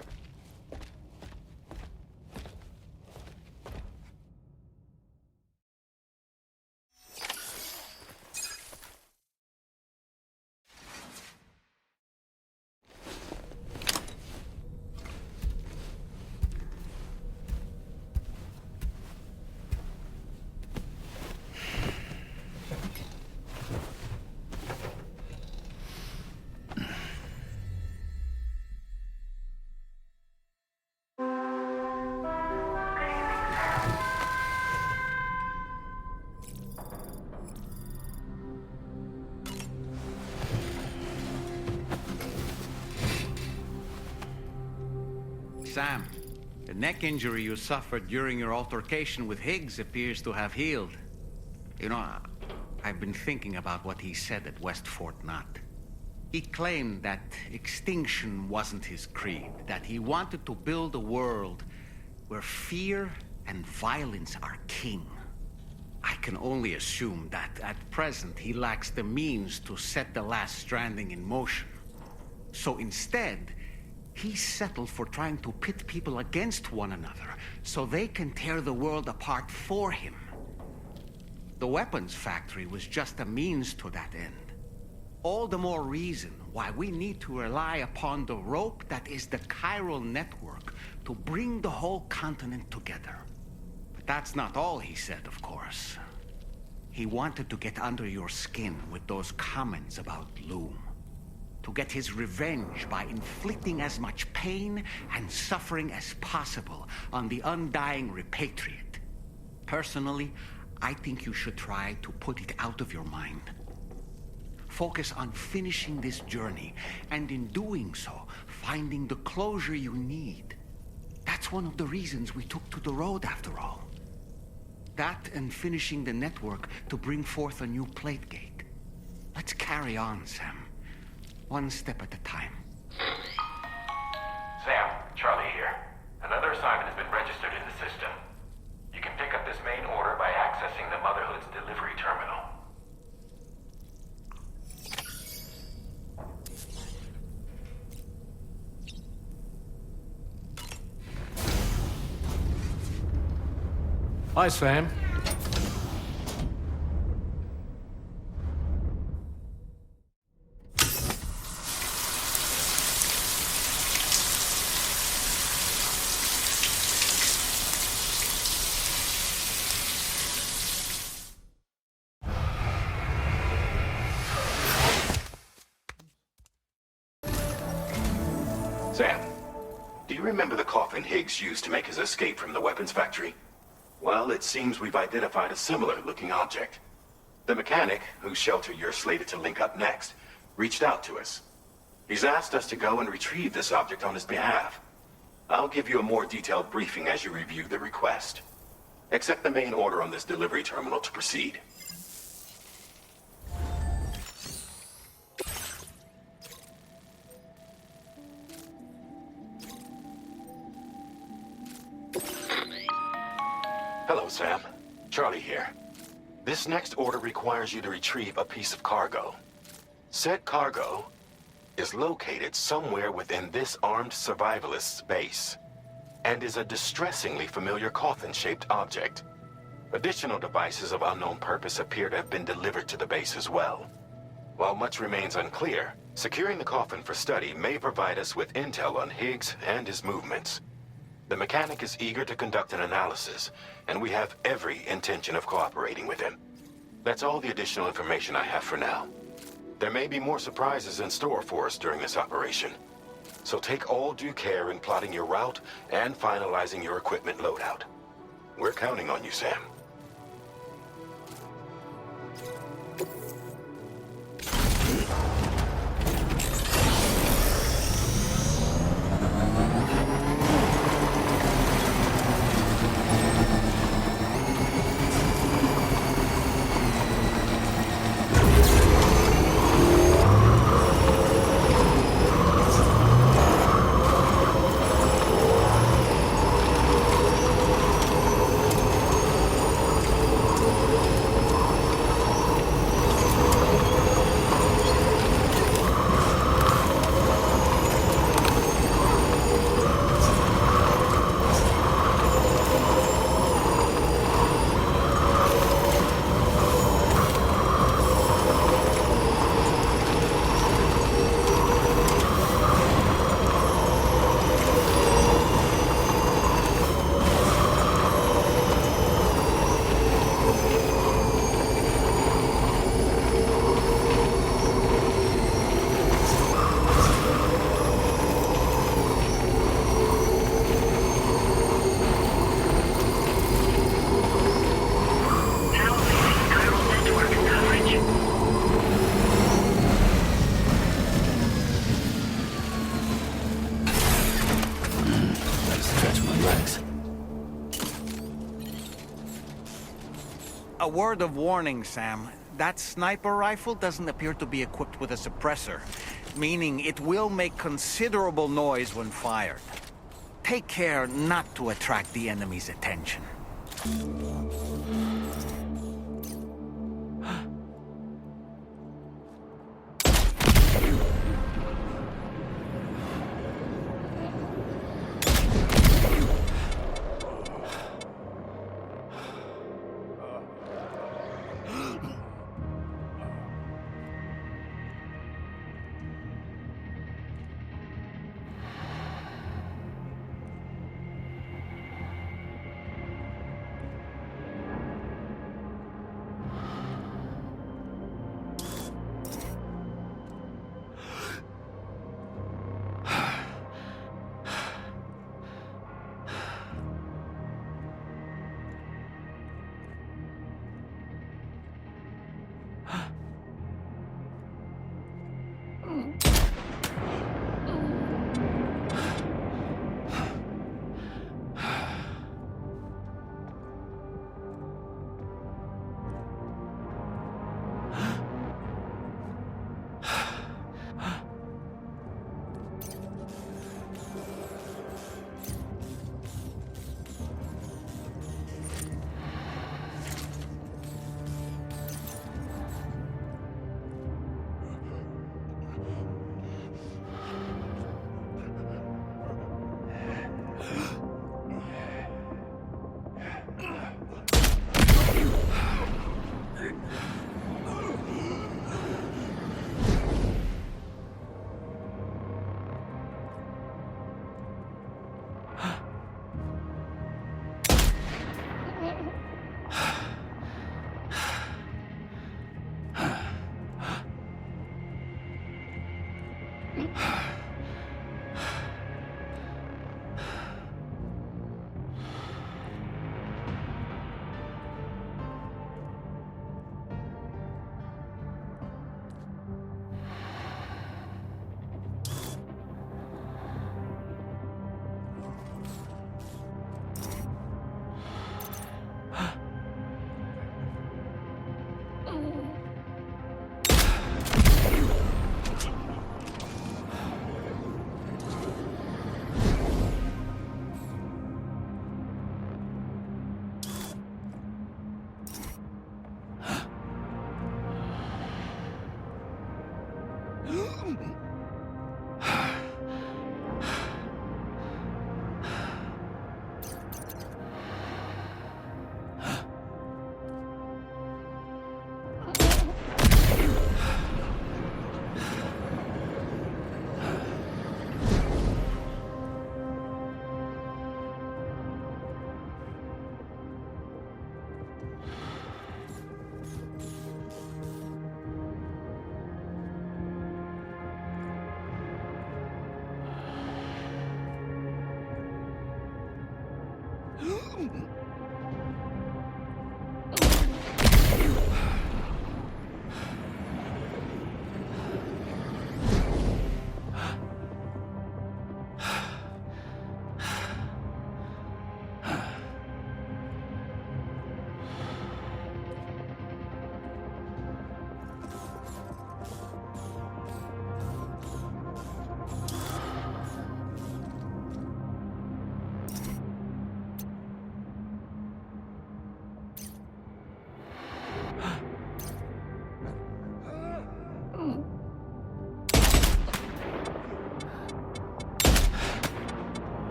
Sam, the neck injury you suffered during your altercation with Higgs appears to have healed. You know, I've been thinking about what he said at West Fort Knot. He claimed that extinction wasn't his creed, that he wanted to build a world where fear and violence are king. I can only assume that at present he lacks the means to set the last stranding in motion. So instead, he settled for trying to pit people against one another so they can tear the world apart for him. The weapons factory was just a means to that end. All the more reason why we need to rely upon the rope that is the chiral network to bring the whole continent together. But that's not all he said, of course. He wanted to get under your skin with those comments about Loom. To get his revenge by inflicting as much pain and suffering as possible on the undying repatriate. Personally, I think you should try to put it out of your mind. Focus on finishing this journey, and in doing so, finding the closure you need. That's one of the reasons we took to the road, after all. That and finishing the network to bring forth a new plate gate. Let's carry on, Sam. One step at a time. Sam, Charlie here. Another assignment has been registered in the system. You can pick up this main order by accessing the Motherhood's delivery terminal. Hi, Sam. token Higgs used to make his escape from the weapons factory? Well, it seems we've identified a similar-looking object. The mechanic, whose shelter you're slated to link up next, reached out to us. He's asked us to go and retrieve this object on his behalf. I'll give you a more detailed briefing as you review the request. Accept the main order on this delivery terminal to proceed. Hello, Sam. Charlie here. This next order requires you to retrieve a piece of cargo. Said cargo is located somewhere within this armed survivalist's base, and is a distressingly familiar coffin-shaped object. Additional devices of unknown purpose appear to have been delivered to the base as well. While much remains unclear, securing the coffin for study may provide us with intel on Higgs and his movements. The mechanic is eager to conduct an analysis, and we have every intention of cooperating with him. That's all the additional information I have for now. There may be more surprises in store for us during this operation, so take all due care in plotting your route and finalizing your equipment loadout. We're counting on you, Sam. A word of warning, Sam. That sniper rifle doesn't appear to be equipped with a suppressor, meaning it will make considerable noise when fired. Take care not to attract the enemy's attention.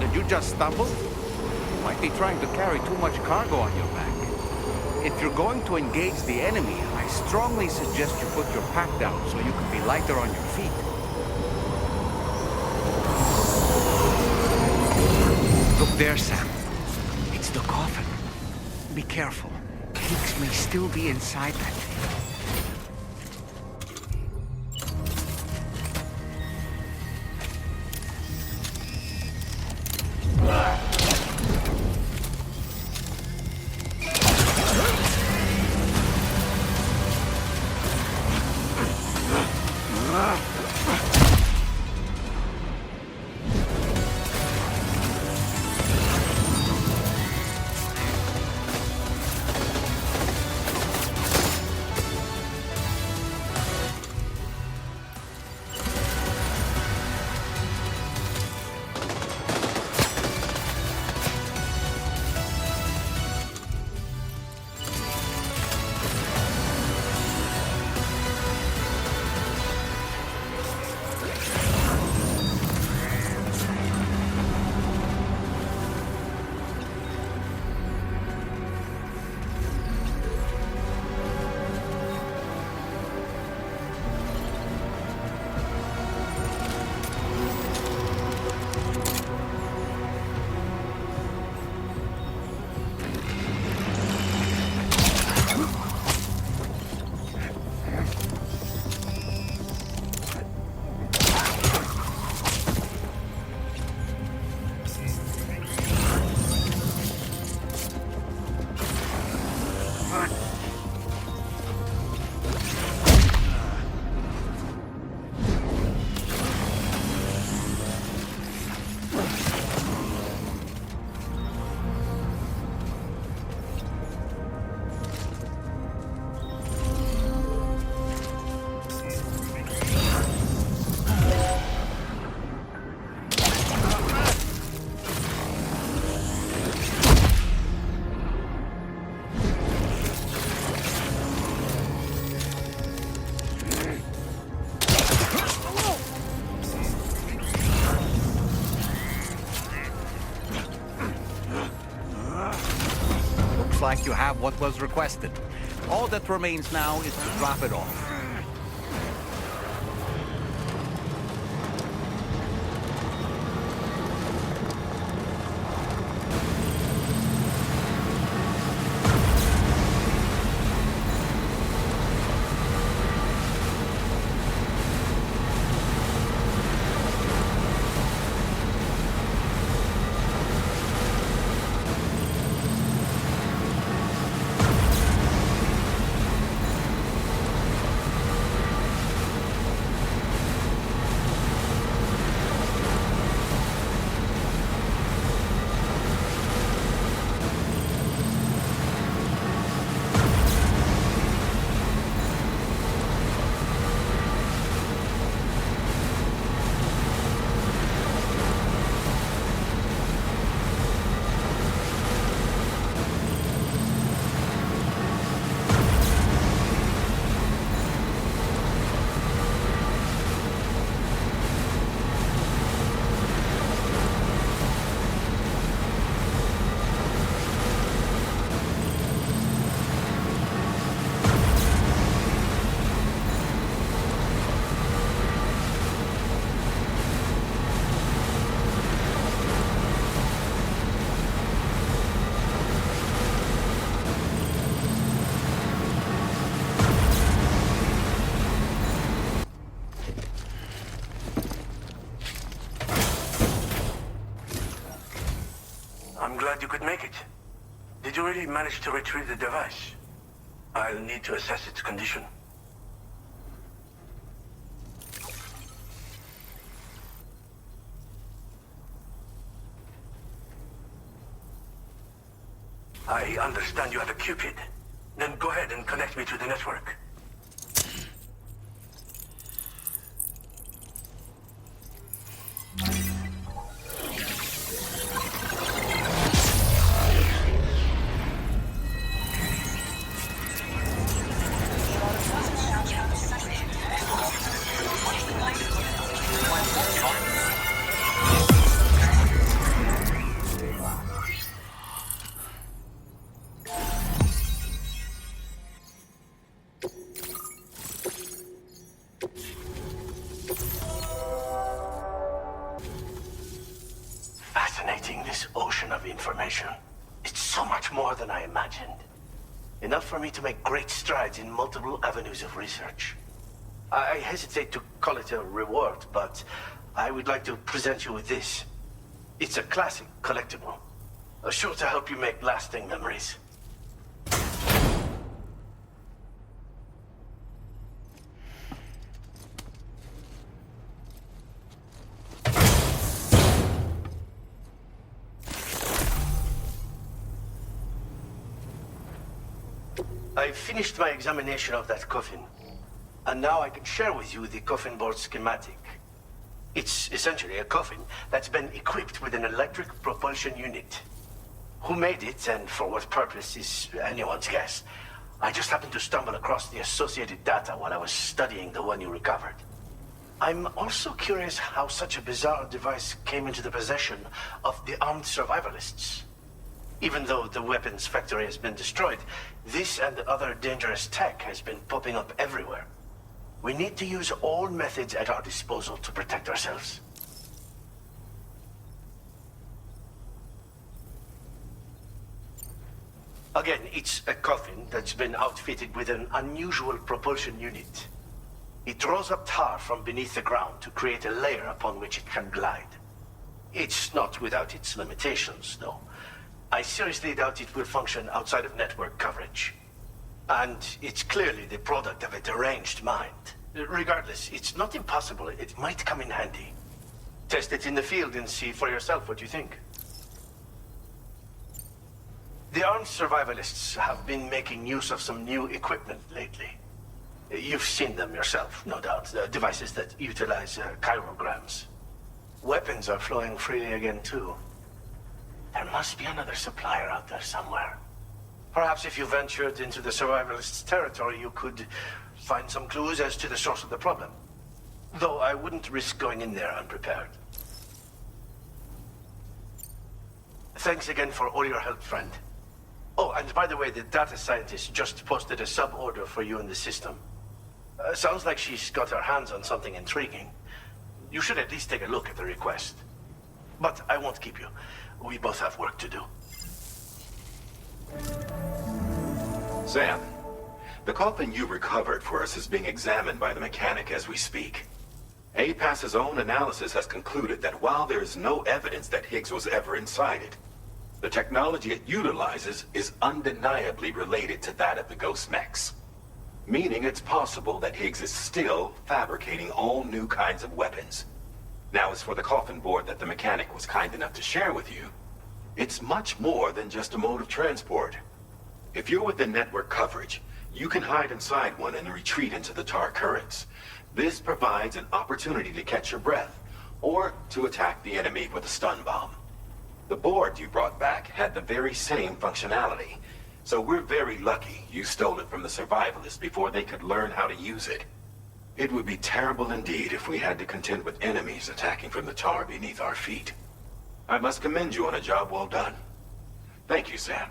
Did you just stumble? You might be trying to carry too much cargo on your back. If you're going to engage the enemy, I strongly suggest you put your pack down so you can be lighter on your feet. Look there, Sam. It's the coffin. Be careful. Higgs may still be inside that thing. Like you have what was requested. All that remains now is to drop it off. glad you could make it. Did you really manage to retrieve the device? I'll need to assess its condition. I understand you have a Cupid. Then go ahead and connect me to the network. this ocean of information. It's so much more than I imagined. Enough for me to make great strides in multiple avenues of research. I hesitate to call it a reward, but I would like to present you with this. It's a classic collectible, sure to help you make lasting memories. I finished my examination of that coffin, and now I can share with you the coffin board schematic. It's essentially a coffin that's been equipped with an electric propulsion unit. Who made it and for what purpose is anyone's guess. I just happened to stumble across the associated data while I was studying the one you recovered. I'm also curious how such a bizarre device came into the possession of the armed survivalists. Even though the weapons factory has been destroyed, this and other dangerous tech has been popping up everywhere. We need to use all methods at our disposal to protect ourselves. Again, it's a coffin that's been outfitted with an unusual propulsion unit. It draws up tar from beneath the ground to create a layer upon which it can glide. It's not without its limitations, though. I seriously doubt it will function outside of network coverage. And it's clearly the product of a deranged mind. Regardless, it's not impossible. It might come in handy. Test it in the field and see for yourself what you think. The armed survivalists have been making use of some new equipment lately. You've seen them yourself, no doubt. The devices that utilize chirograms. Weapons are flowing freely again, too. There must be another supplier out there somewhere. Perhaps if you ventured into the survivalists' territory, you could find some clues as to the source of the problem. Though I wouldn't risk going in there unprepared. Thanks again for all your help, friend. Oh, and by the way, the data scientist just posted a sub-order for you in the system. Sounds like she's got her hands on something intriguing. You should at least take a look at the request. But I won't keep you. We both have work to do. Sam, the coffin you recovered for us is being examined by the mechanic as we speak. APAS's own analysis has concluded that while there is no evidence that Higgs was ever inside it, the technology it utilizes is undeniably related to that of the Ghost Mechs. Meaning it's possible that Higgs is still fabricating all new kinds of weapons. Now, as for the coffin board that the mechanic was kind enough to share with you, it's much more than just a mode of transport. If you're within network coverage, you can hide inside one and retreat into the tar currents. This provides an opportunity to catch your breath, or to attack the enemy with a stun bomb. The board you brought back had the very same functionality, so we're very lucky you stole it from the survivalists before they could learn how to use it. It would be terrible indeed if we had to contend with enemies attacking from the tar beneath our feet. I must commend you on a job well done. Thank you, Sam.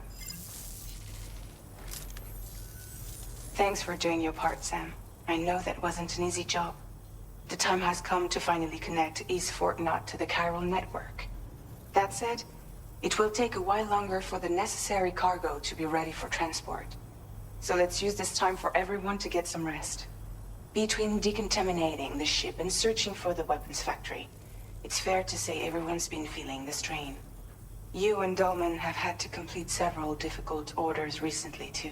Thanks for doing your part, Sam. I know that wasn't an easy job. The time has come to finally connect East Fort Knot to the chiral network. That said, it will take a while longer for the necessary cargo to be ready for transport. So let's use this time for everyone to get some rest. Between decontaminating the ship and searching for the weapons factory, it's fair to say everyone's been feeling the strain. You and Dolman have had to complete several difficult orders recently, too.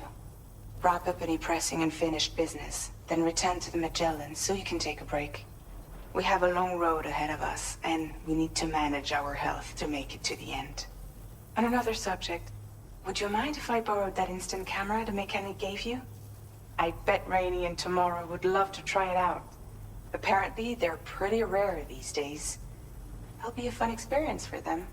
Wrap up any pressing and finished business, then return to the Magellan so you can take a break. We have a long road ahead of us, and we need to manage our health to make it to the end. On another subject, would you mind if I borrowed that instant camera the mechanic gave you? I bet Rainey and Tomorrow would love to try it out. Apparently, they're pretty rare these days. It'll be a fun experience for them.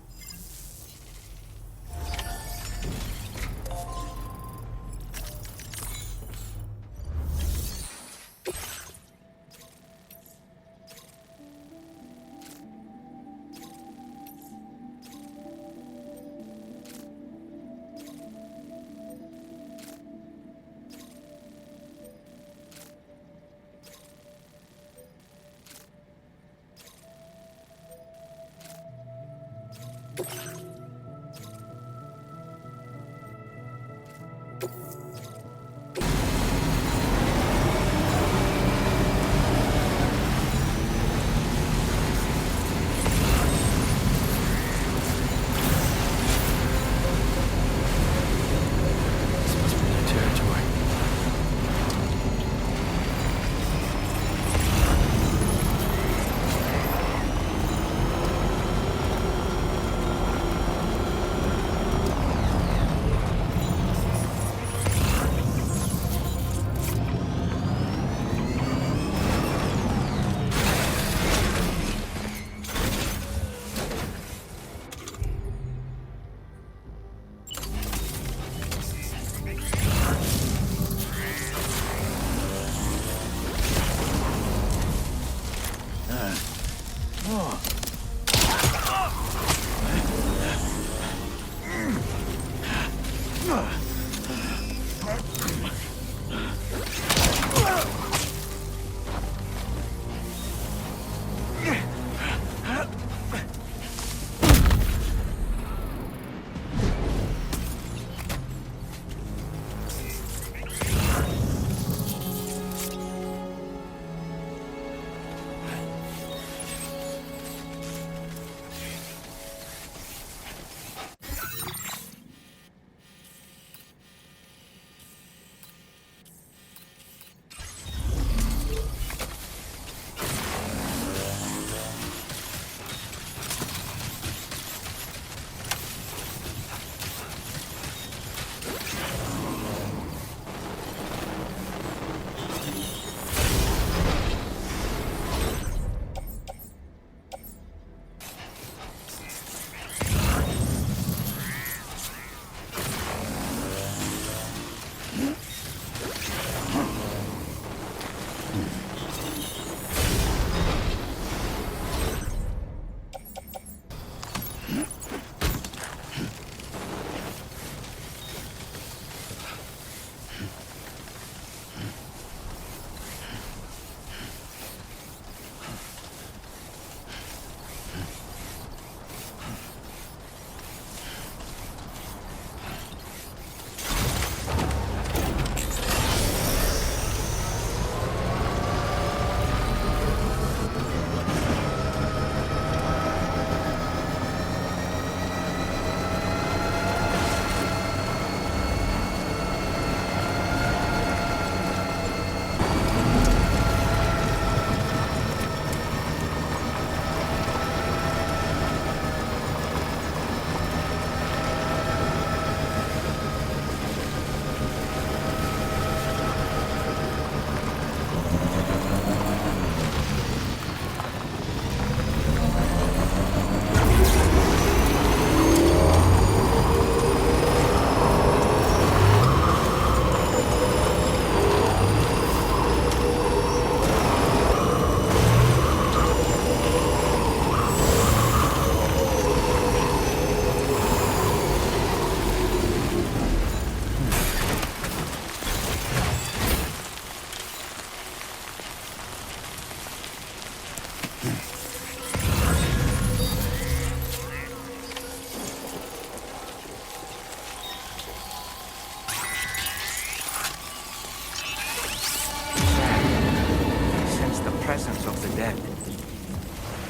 dead.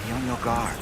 Be on your guard.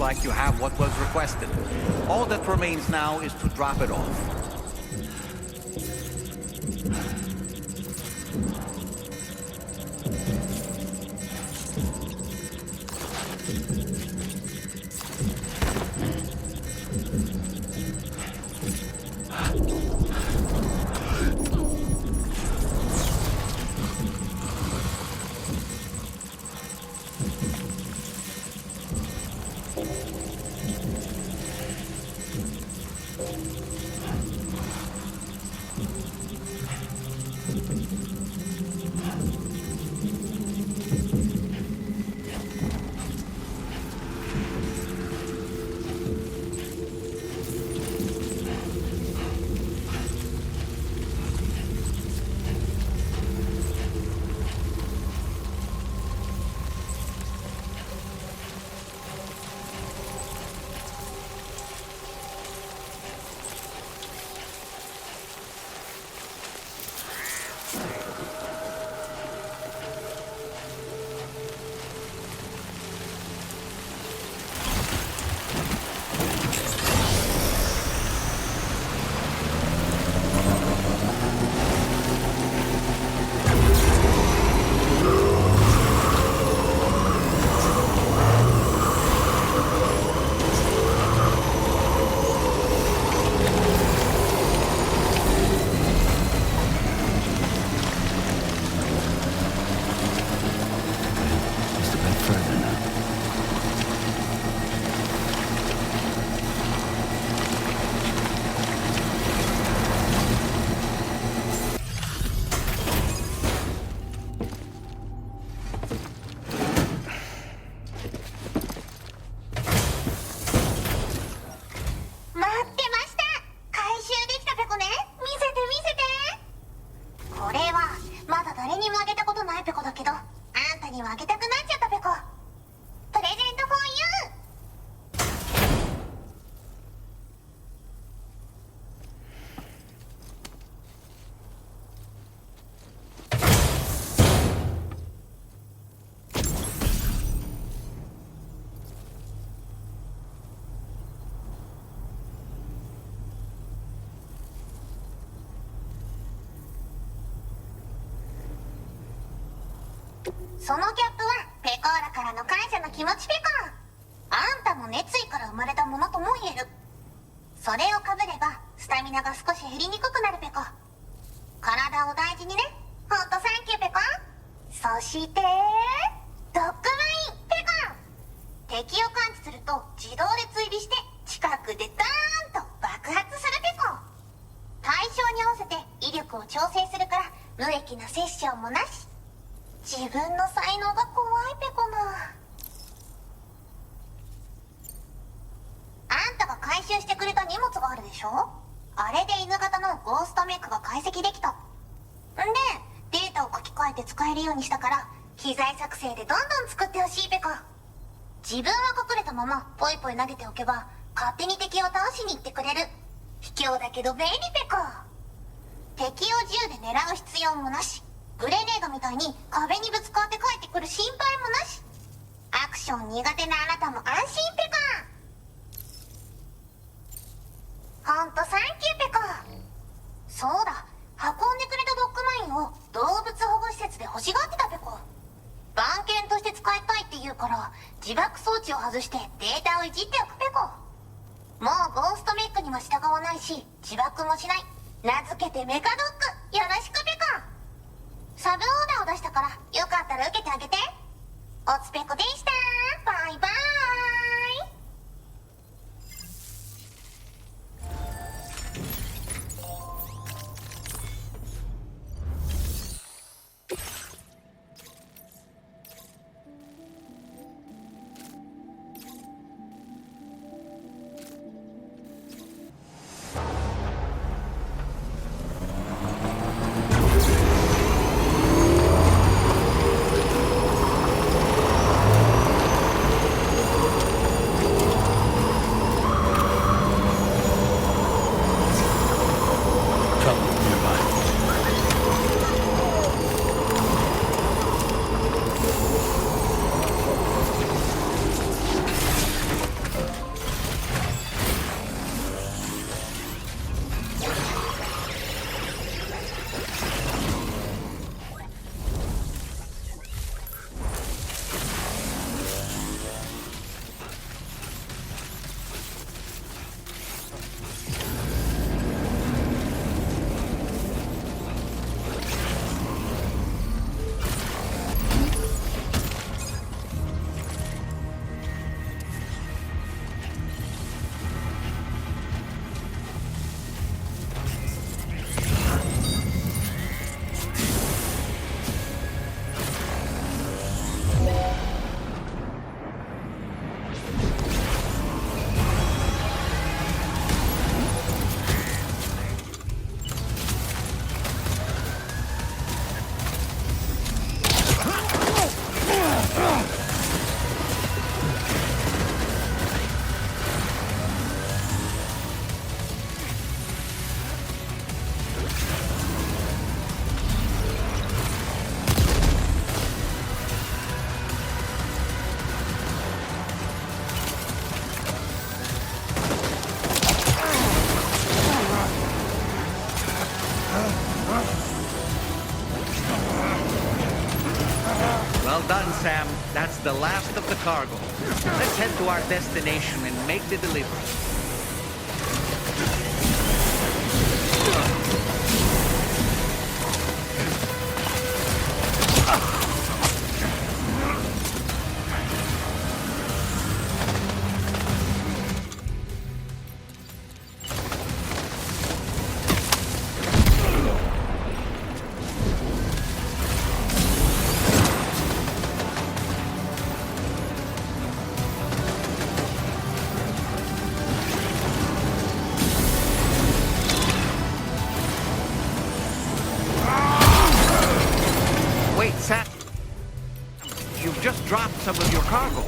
Like you have what was requested. All that remains now is to drop it off.そのギャップはペコーラからの感謝の気持ちペコ。あんたの熱意から生まれたものとも言える。それをかぶればスタミナが少し減りにくくなるペコ。体を大事にね。ほんとサンキューペコ。そしてドッグマインペコ。敵を感知すると自動で追尾して近くでダーンと爆発するペコ。対象に合わせて威力を調整するから無益なセッションもなし。自分の才能が怖いペコな。あんたが回収してくれた荷物があるでしょ。あれで犬型のゴーストメイクが解析できた。んでデータを書き換えて使えるようにしたから機材作成でどんどん作ってほしいペコ。自分は隠れたままポイポイ投げておけば勝手に敵を倒しに行ってくれる。卑怯だけど便利ペコ。敵を銃で狙う必要もなし、グレネードみたいに壁にぶつかって帰ってくる心配もなし。アクション苦手なあなたも安心ペコ。ほんとサンキューペコ。そうだ、運んでくれたドッグマインを動物保護施設で欲しがってたペコ。番犬として使いたいって言うから自爆装置を外してデータをいじっておくペコ。もうゴーストメックにも従わないし自爆もしない。名付けてメカドッグ、よろしくペコ。サブオーダーを出したからよかったら受けてあげて。おつペコでした。バイバーイ。Well done, Sam. That's the last of the cargo. Let's head to our destination and make the delivery. Wait, Sam. You've just dropped some of your cargo.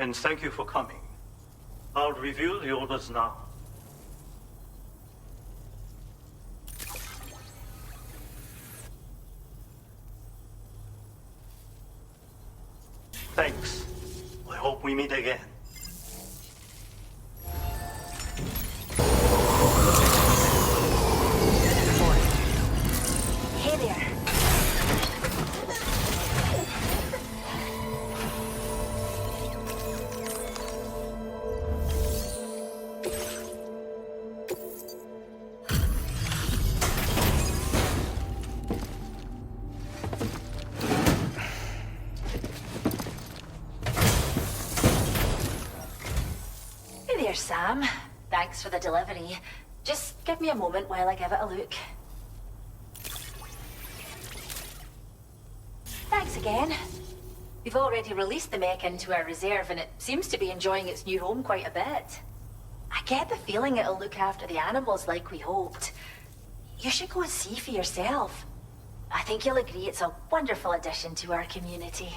And thank you for coming. I'll review the orders now. Thanks. I hope we meet again. Hey there. Hey there, Sam. Thanks for the delivery. Just give me a moment while I give it a look. Thanks again. We've already released the mech into our reserve and it seems to be enjoying its new home quite a bit. I get the feeling it'll look after the animals like we hoped. You should go and see for yourself. I think you'll agree it's a wonderful addition to our community.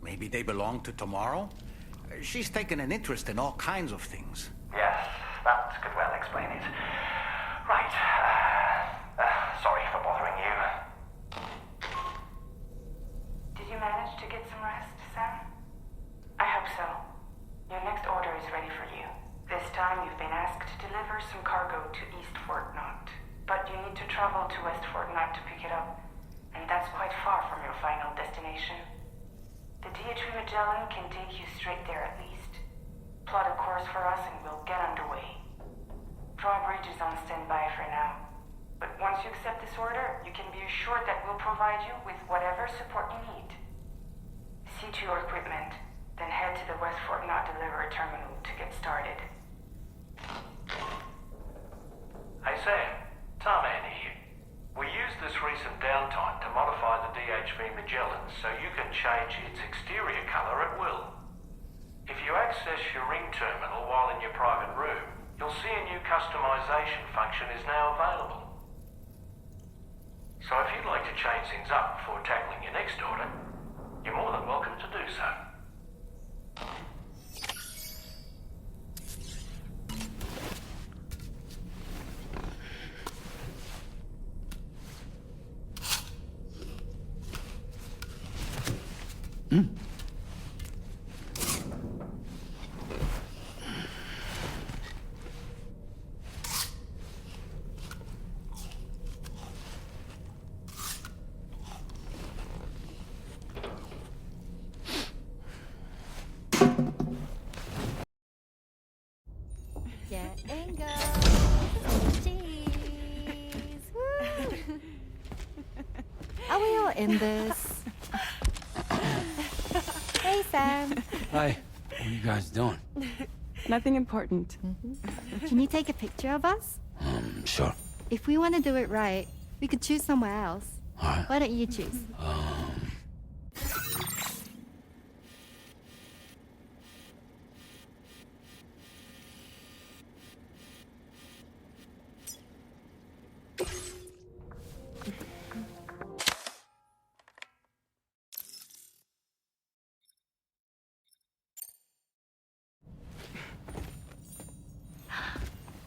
Maybe they belong to tomorrow? She's taken an interest in all kinds of things. Yes, that could well explain it. Right. Sorry for bothering you. Did you manage to get some rest, Sam? I hope so. Your next order is ready for you. This time you've been asked to deliver some cargo to East Fort Knot. But you need to travel to West Fort Knot to pick it up. And that's quite far from your final destination. The DHV Magellan can take you straight there at least. Plot a course for us and we'll get underway. Drawbridge is on standby for now. But once you accept this order, you can be assured that we'll provide you with whatever support you need. See to your equipment, then head to the West Fort Knot delivery terminal to get started. Hey Sam, Tarman here. We used this recent downtime to modify the DHV Magellan so you can change its exterior colour at will. If you access your ring terminal while in your private room, you'll see a new customization function is now available. So if you'd like to change things up before tackling your next order, you're more than welcome to do so. not in this. Hey, Sam. Hi. What are you guys doing? Nothing important. Can you take a picture of us? Sure. If we want to do it right, we could choose somewhere else. All right. Why don't you choose?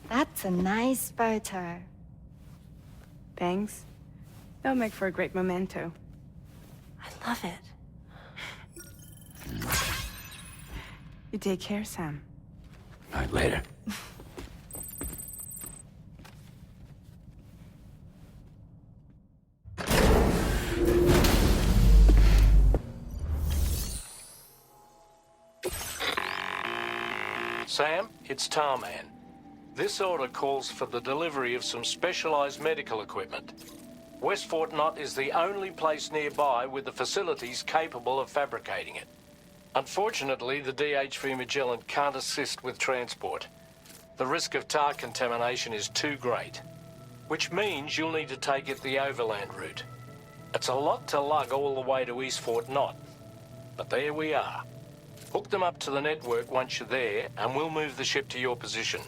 That's a nice photo. Thanks. They'll make for a great memento. I love it. You take care, Sam. All right, later. Sam, it's Tarman. This order calls for the delivery of some specialized medical equipment. West Fort Knott is the only place nearby with the facilities capable of fabricating it. Unfortunately, the DHV Magellan can't assist with transport. The risk of tar contamination is too great, which means you'll need to take it the overland route. It's a lot to lug all the way to East Fort Knott, but there we are. Hook them up to the network once you're there, and we'll move the ship to your position.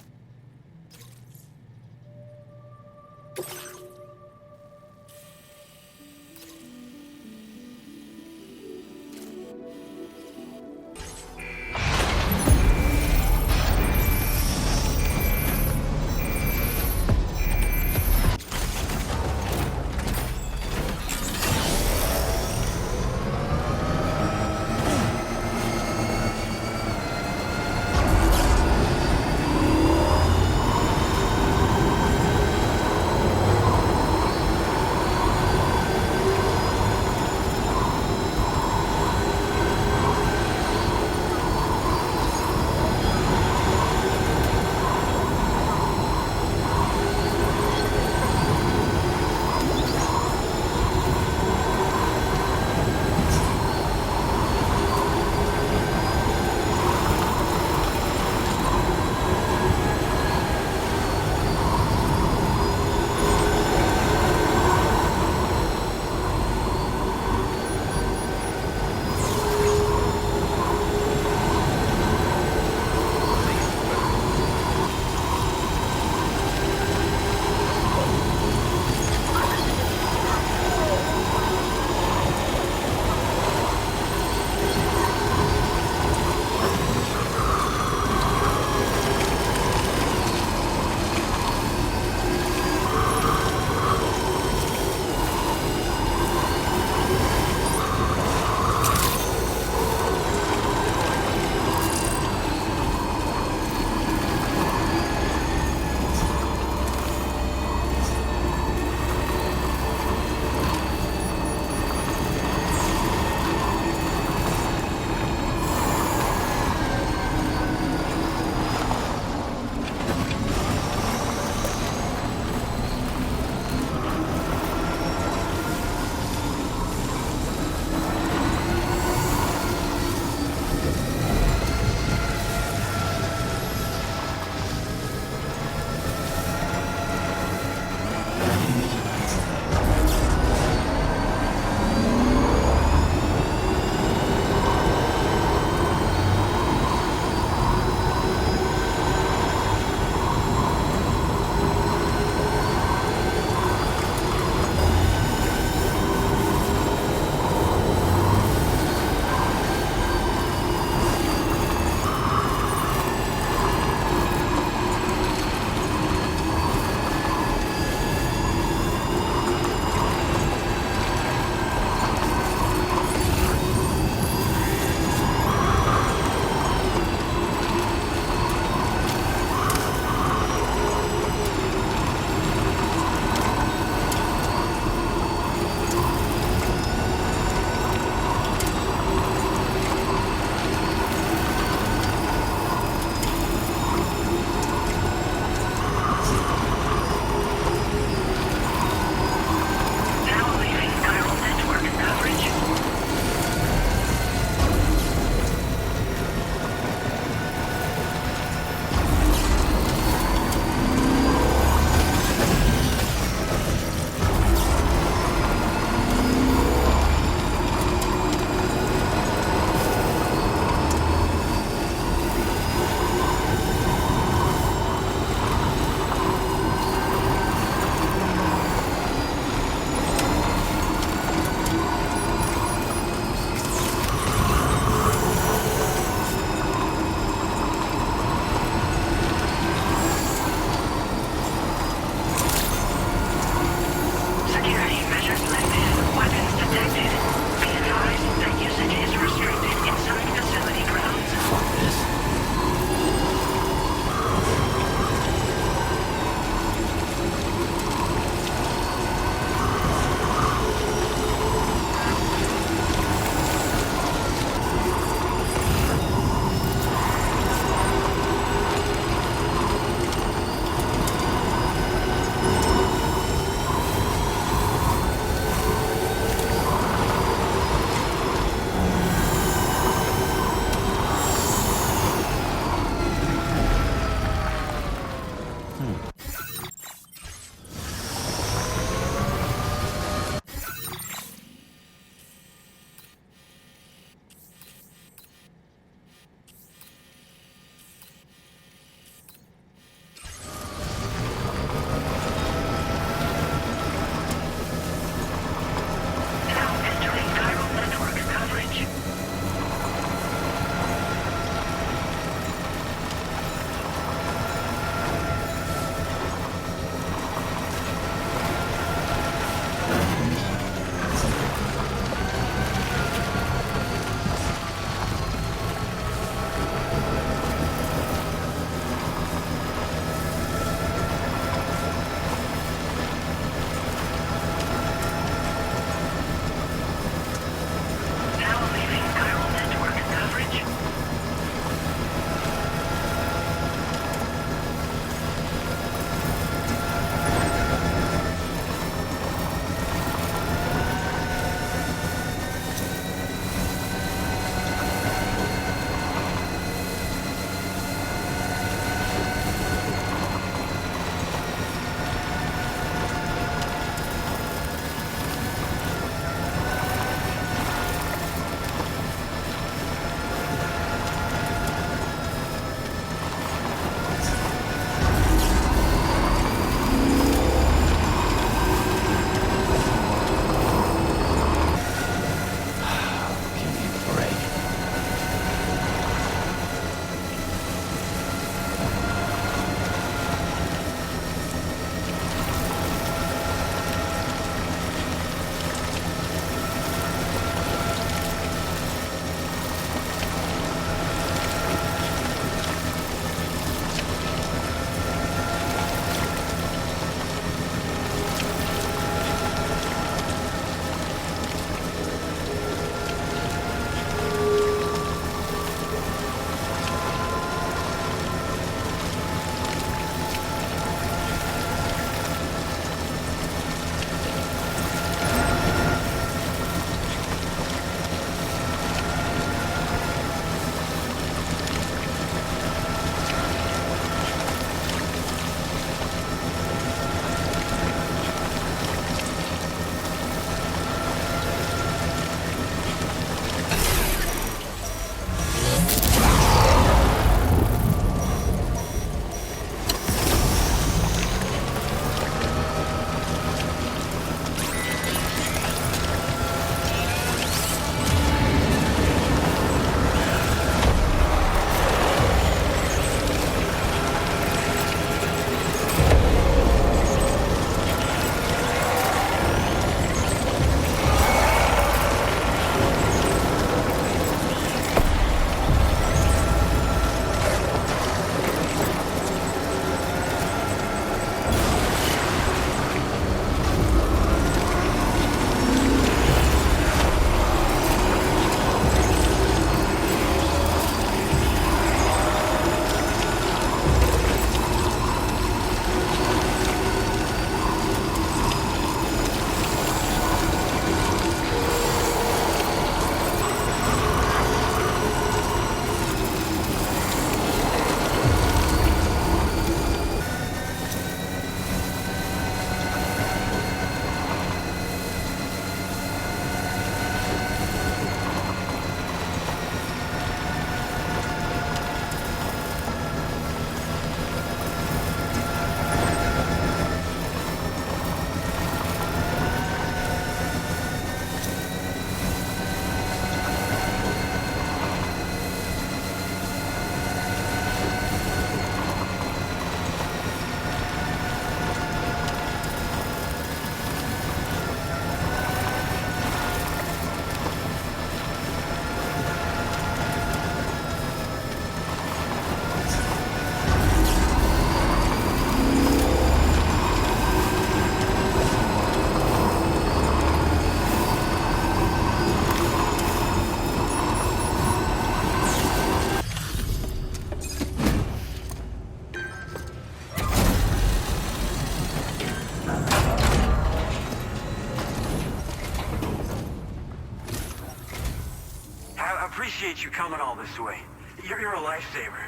appreciate you coming all this way. You're a lifesaver.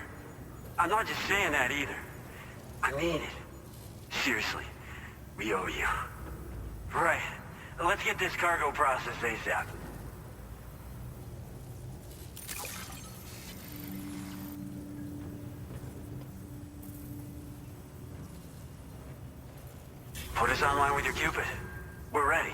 I'm not just saying that either. I mean it. Seriously, we owe you. Right. Let's get this cargo processed ASAP. Put us online with your Cupid. We're ready.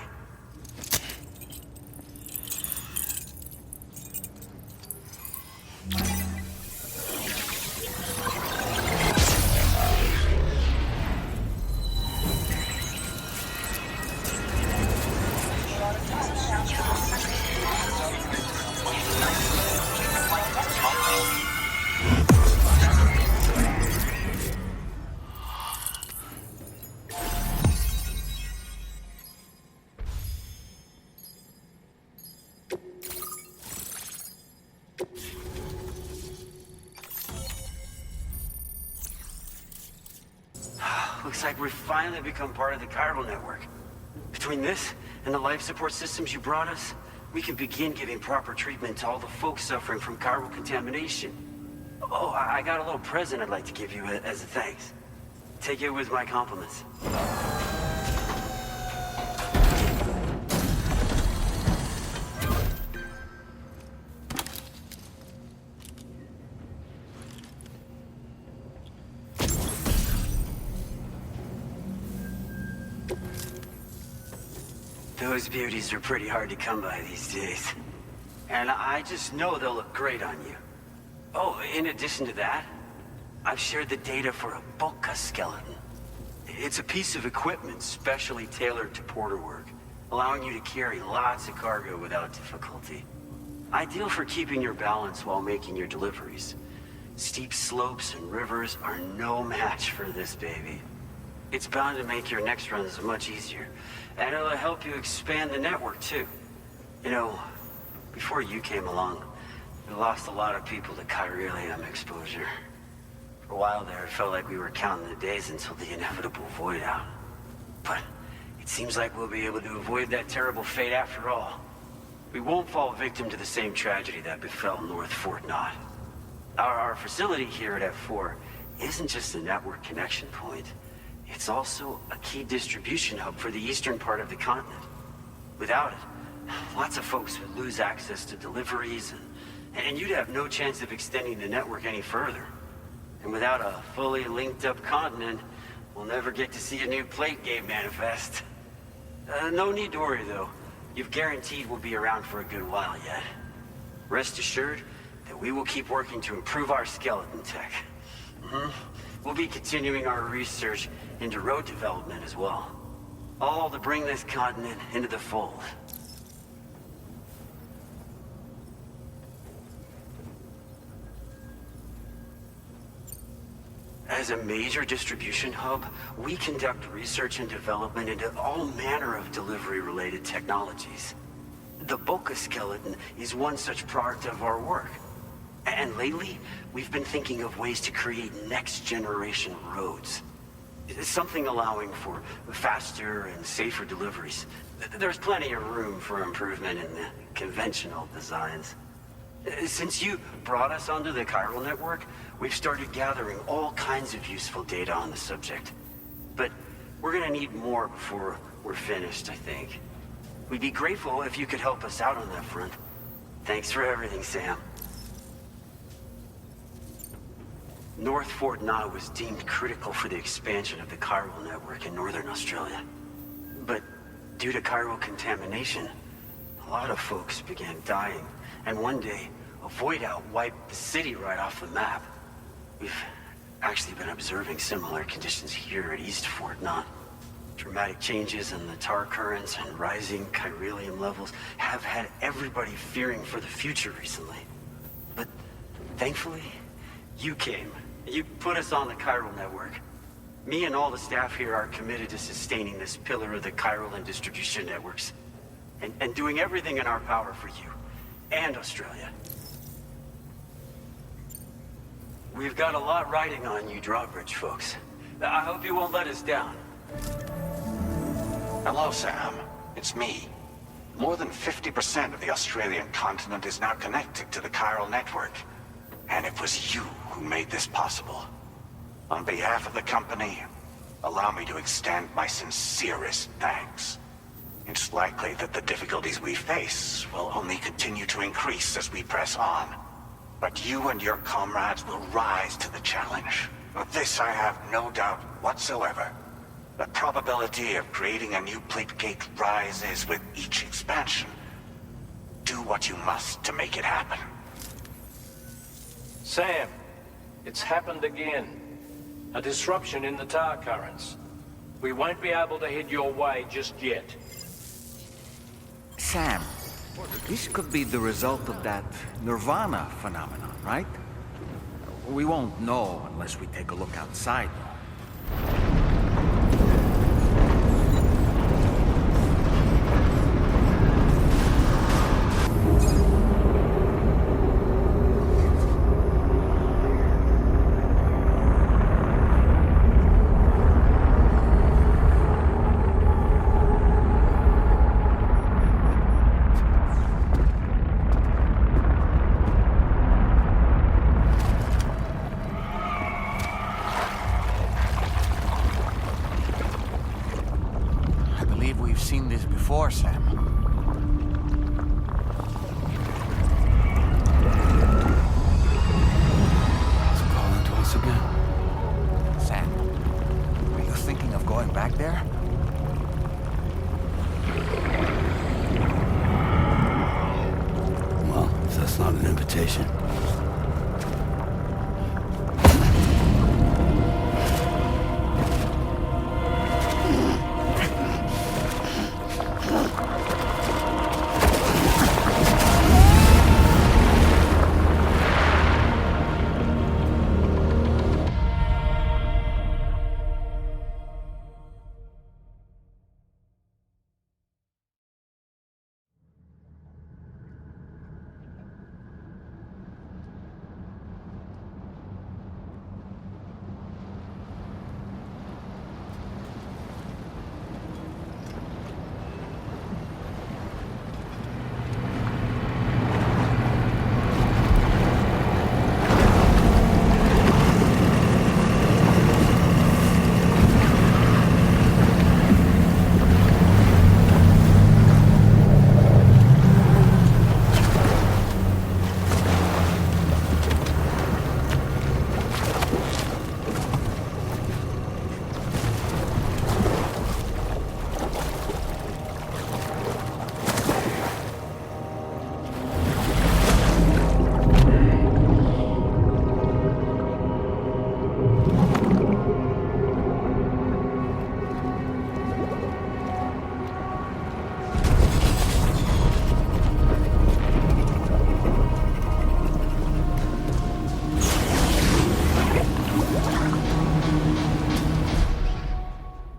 Looks like we've finally become part of the chiral network. Between this and the life support systems you brought us, we can begin giving proper treatment to all the folks suffering from chiral contamination. Oh, I got a little present I'd like to give you as a thanks. Take it with my compliments. Those beauties are pretty hard to come by these days. And I just know they'll look great on you. Oh, in addition to that, I've shared the data for a Boca skeleton. It's a piece of equipment specially tailored to porter work, allowing you to carry lots of cargo without difficulty. Ideal for keeping your balance while making your deliveries. Steep slopes and rivers are no match for this baby. It's bound to make your next runs much easier, and it'll help you expand the network too. You know, before you came along, we lost a lot of people to chiralium exposure. For a while there, it felt like we were counting the days until the inevitable void out. But it seems like we'll be able to avoid that terrible fate after all. We won't fall victim to the same tragedy that befell North Fort Knott. Our facility here at F4 isn't just a network connection point. It's also a key distribution hub for the eastern part of the continent. Without it, lots of folks would lose access to deliveries, and you'd have no chance of extending the network any further. And without a fully linked up continent, we'll never get to see a new plate game manifest. No need to worry though. You've guaranteed we'll be around for a good while yet. Rest assured that we will keep working to improve our skeleton tech. We'll be continuing our research into road development as well. All to bring this continent into the fold. As a major distribution hub, we conduct research and development into all manner of delivery-related technologies. The Boca skeleton is one such product of our work. And lately, we've been thinking of ways to create next-generation roads. Something allowing for faster and safer deliveries. There's plenty of room for improvement in the conventional designs. Since you brought us onto the chiral network, we've started gathering all kinds of useful data on the subject. But we're gonna need more before we're finished, I think. We'd be grateful if you could help us out on that front. Thanks for everything, Sam. North Fort Knott was deemed critical for the expansion of the chiral network in northern Australia. But due to chiral contamination, a lot of folks began dying, and one day, a void out wiped the city right off the map. We've actually been observing similar conditions here at East Fort Knott. Dramatic changes in the tar currents and rising chiralium levels have had everybody fearing for the future recently. But thankfully, you came. You put us on the chiral network. Me and all the staff here are committed to sustaining this pillar of the chiral and distribution networks. And doing everything in our power for you. And Australia. We've got a lot riding on you drawbridge folks. I hope you won't let us down. Hello, Sam. It's me. More than 50% of the Australian continent is now connected to the chiral network. And it was you who made this possible. On behalf of the company, allow me to extend my sincerest thanks. It's likely that the difficulties we face will only continue to increase as we press on. But you and your comrades will rise to the challenge. Of this I have no doubt whatsoever. The probability of creating a new plate gate rises with each expansion. Do what you must to make it happen. Sam, it's happened again. A disruption in the tar currents. We won't be able to head your way just yet. Sam, this could be the result of that nirvana phenomenon, right? We won't know unless we take a look outside. Seen this before, Sam.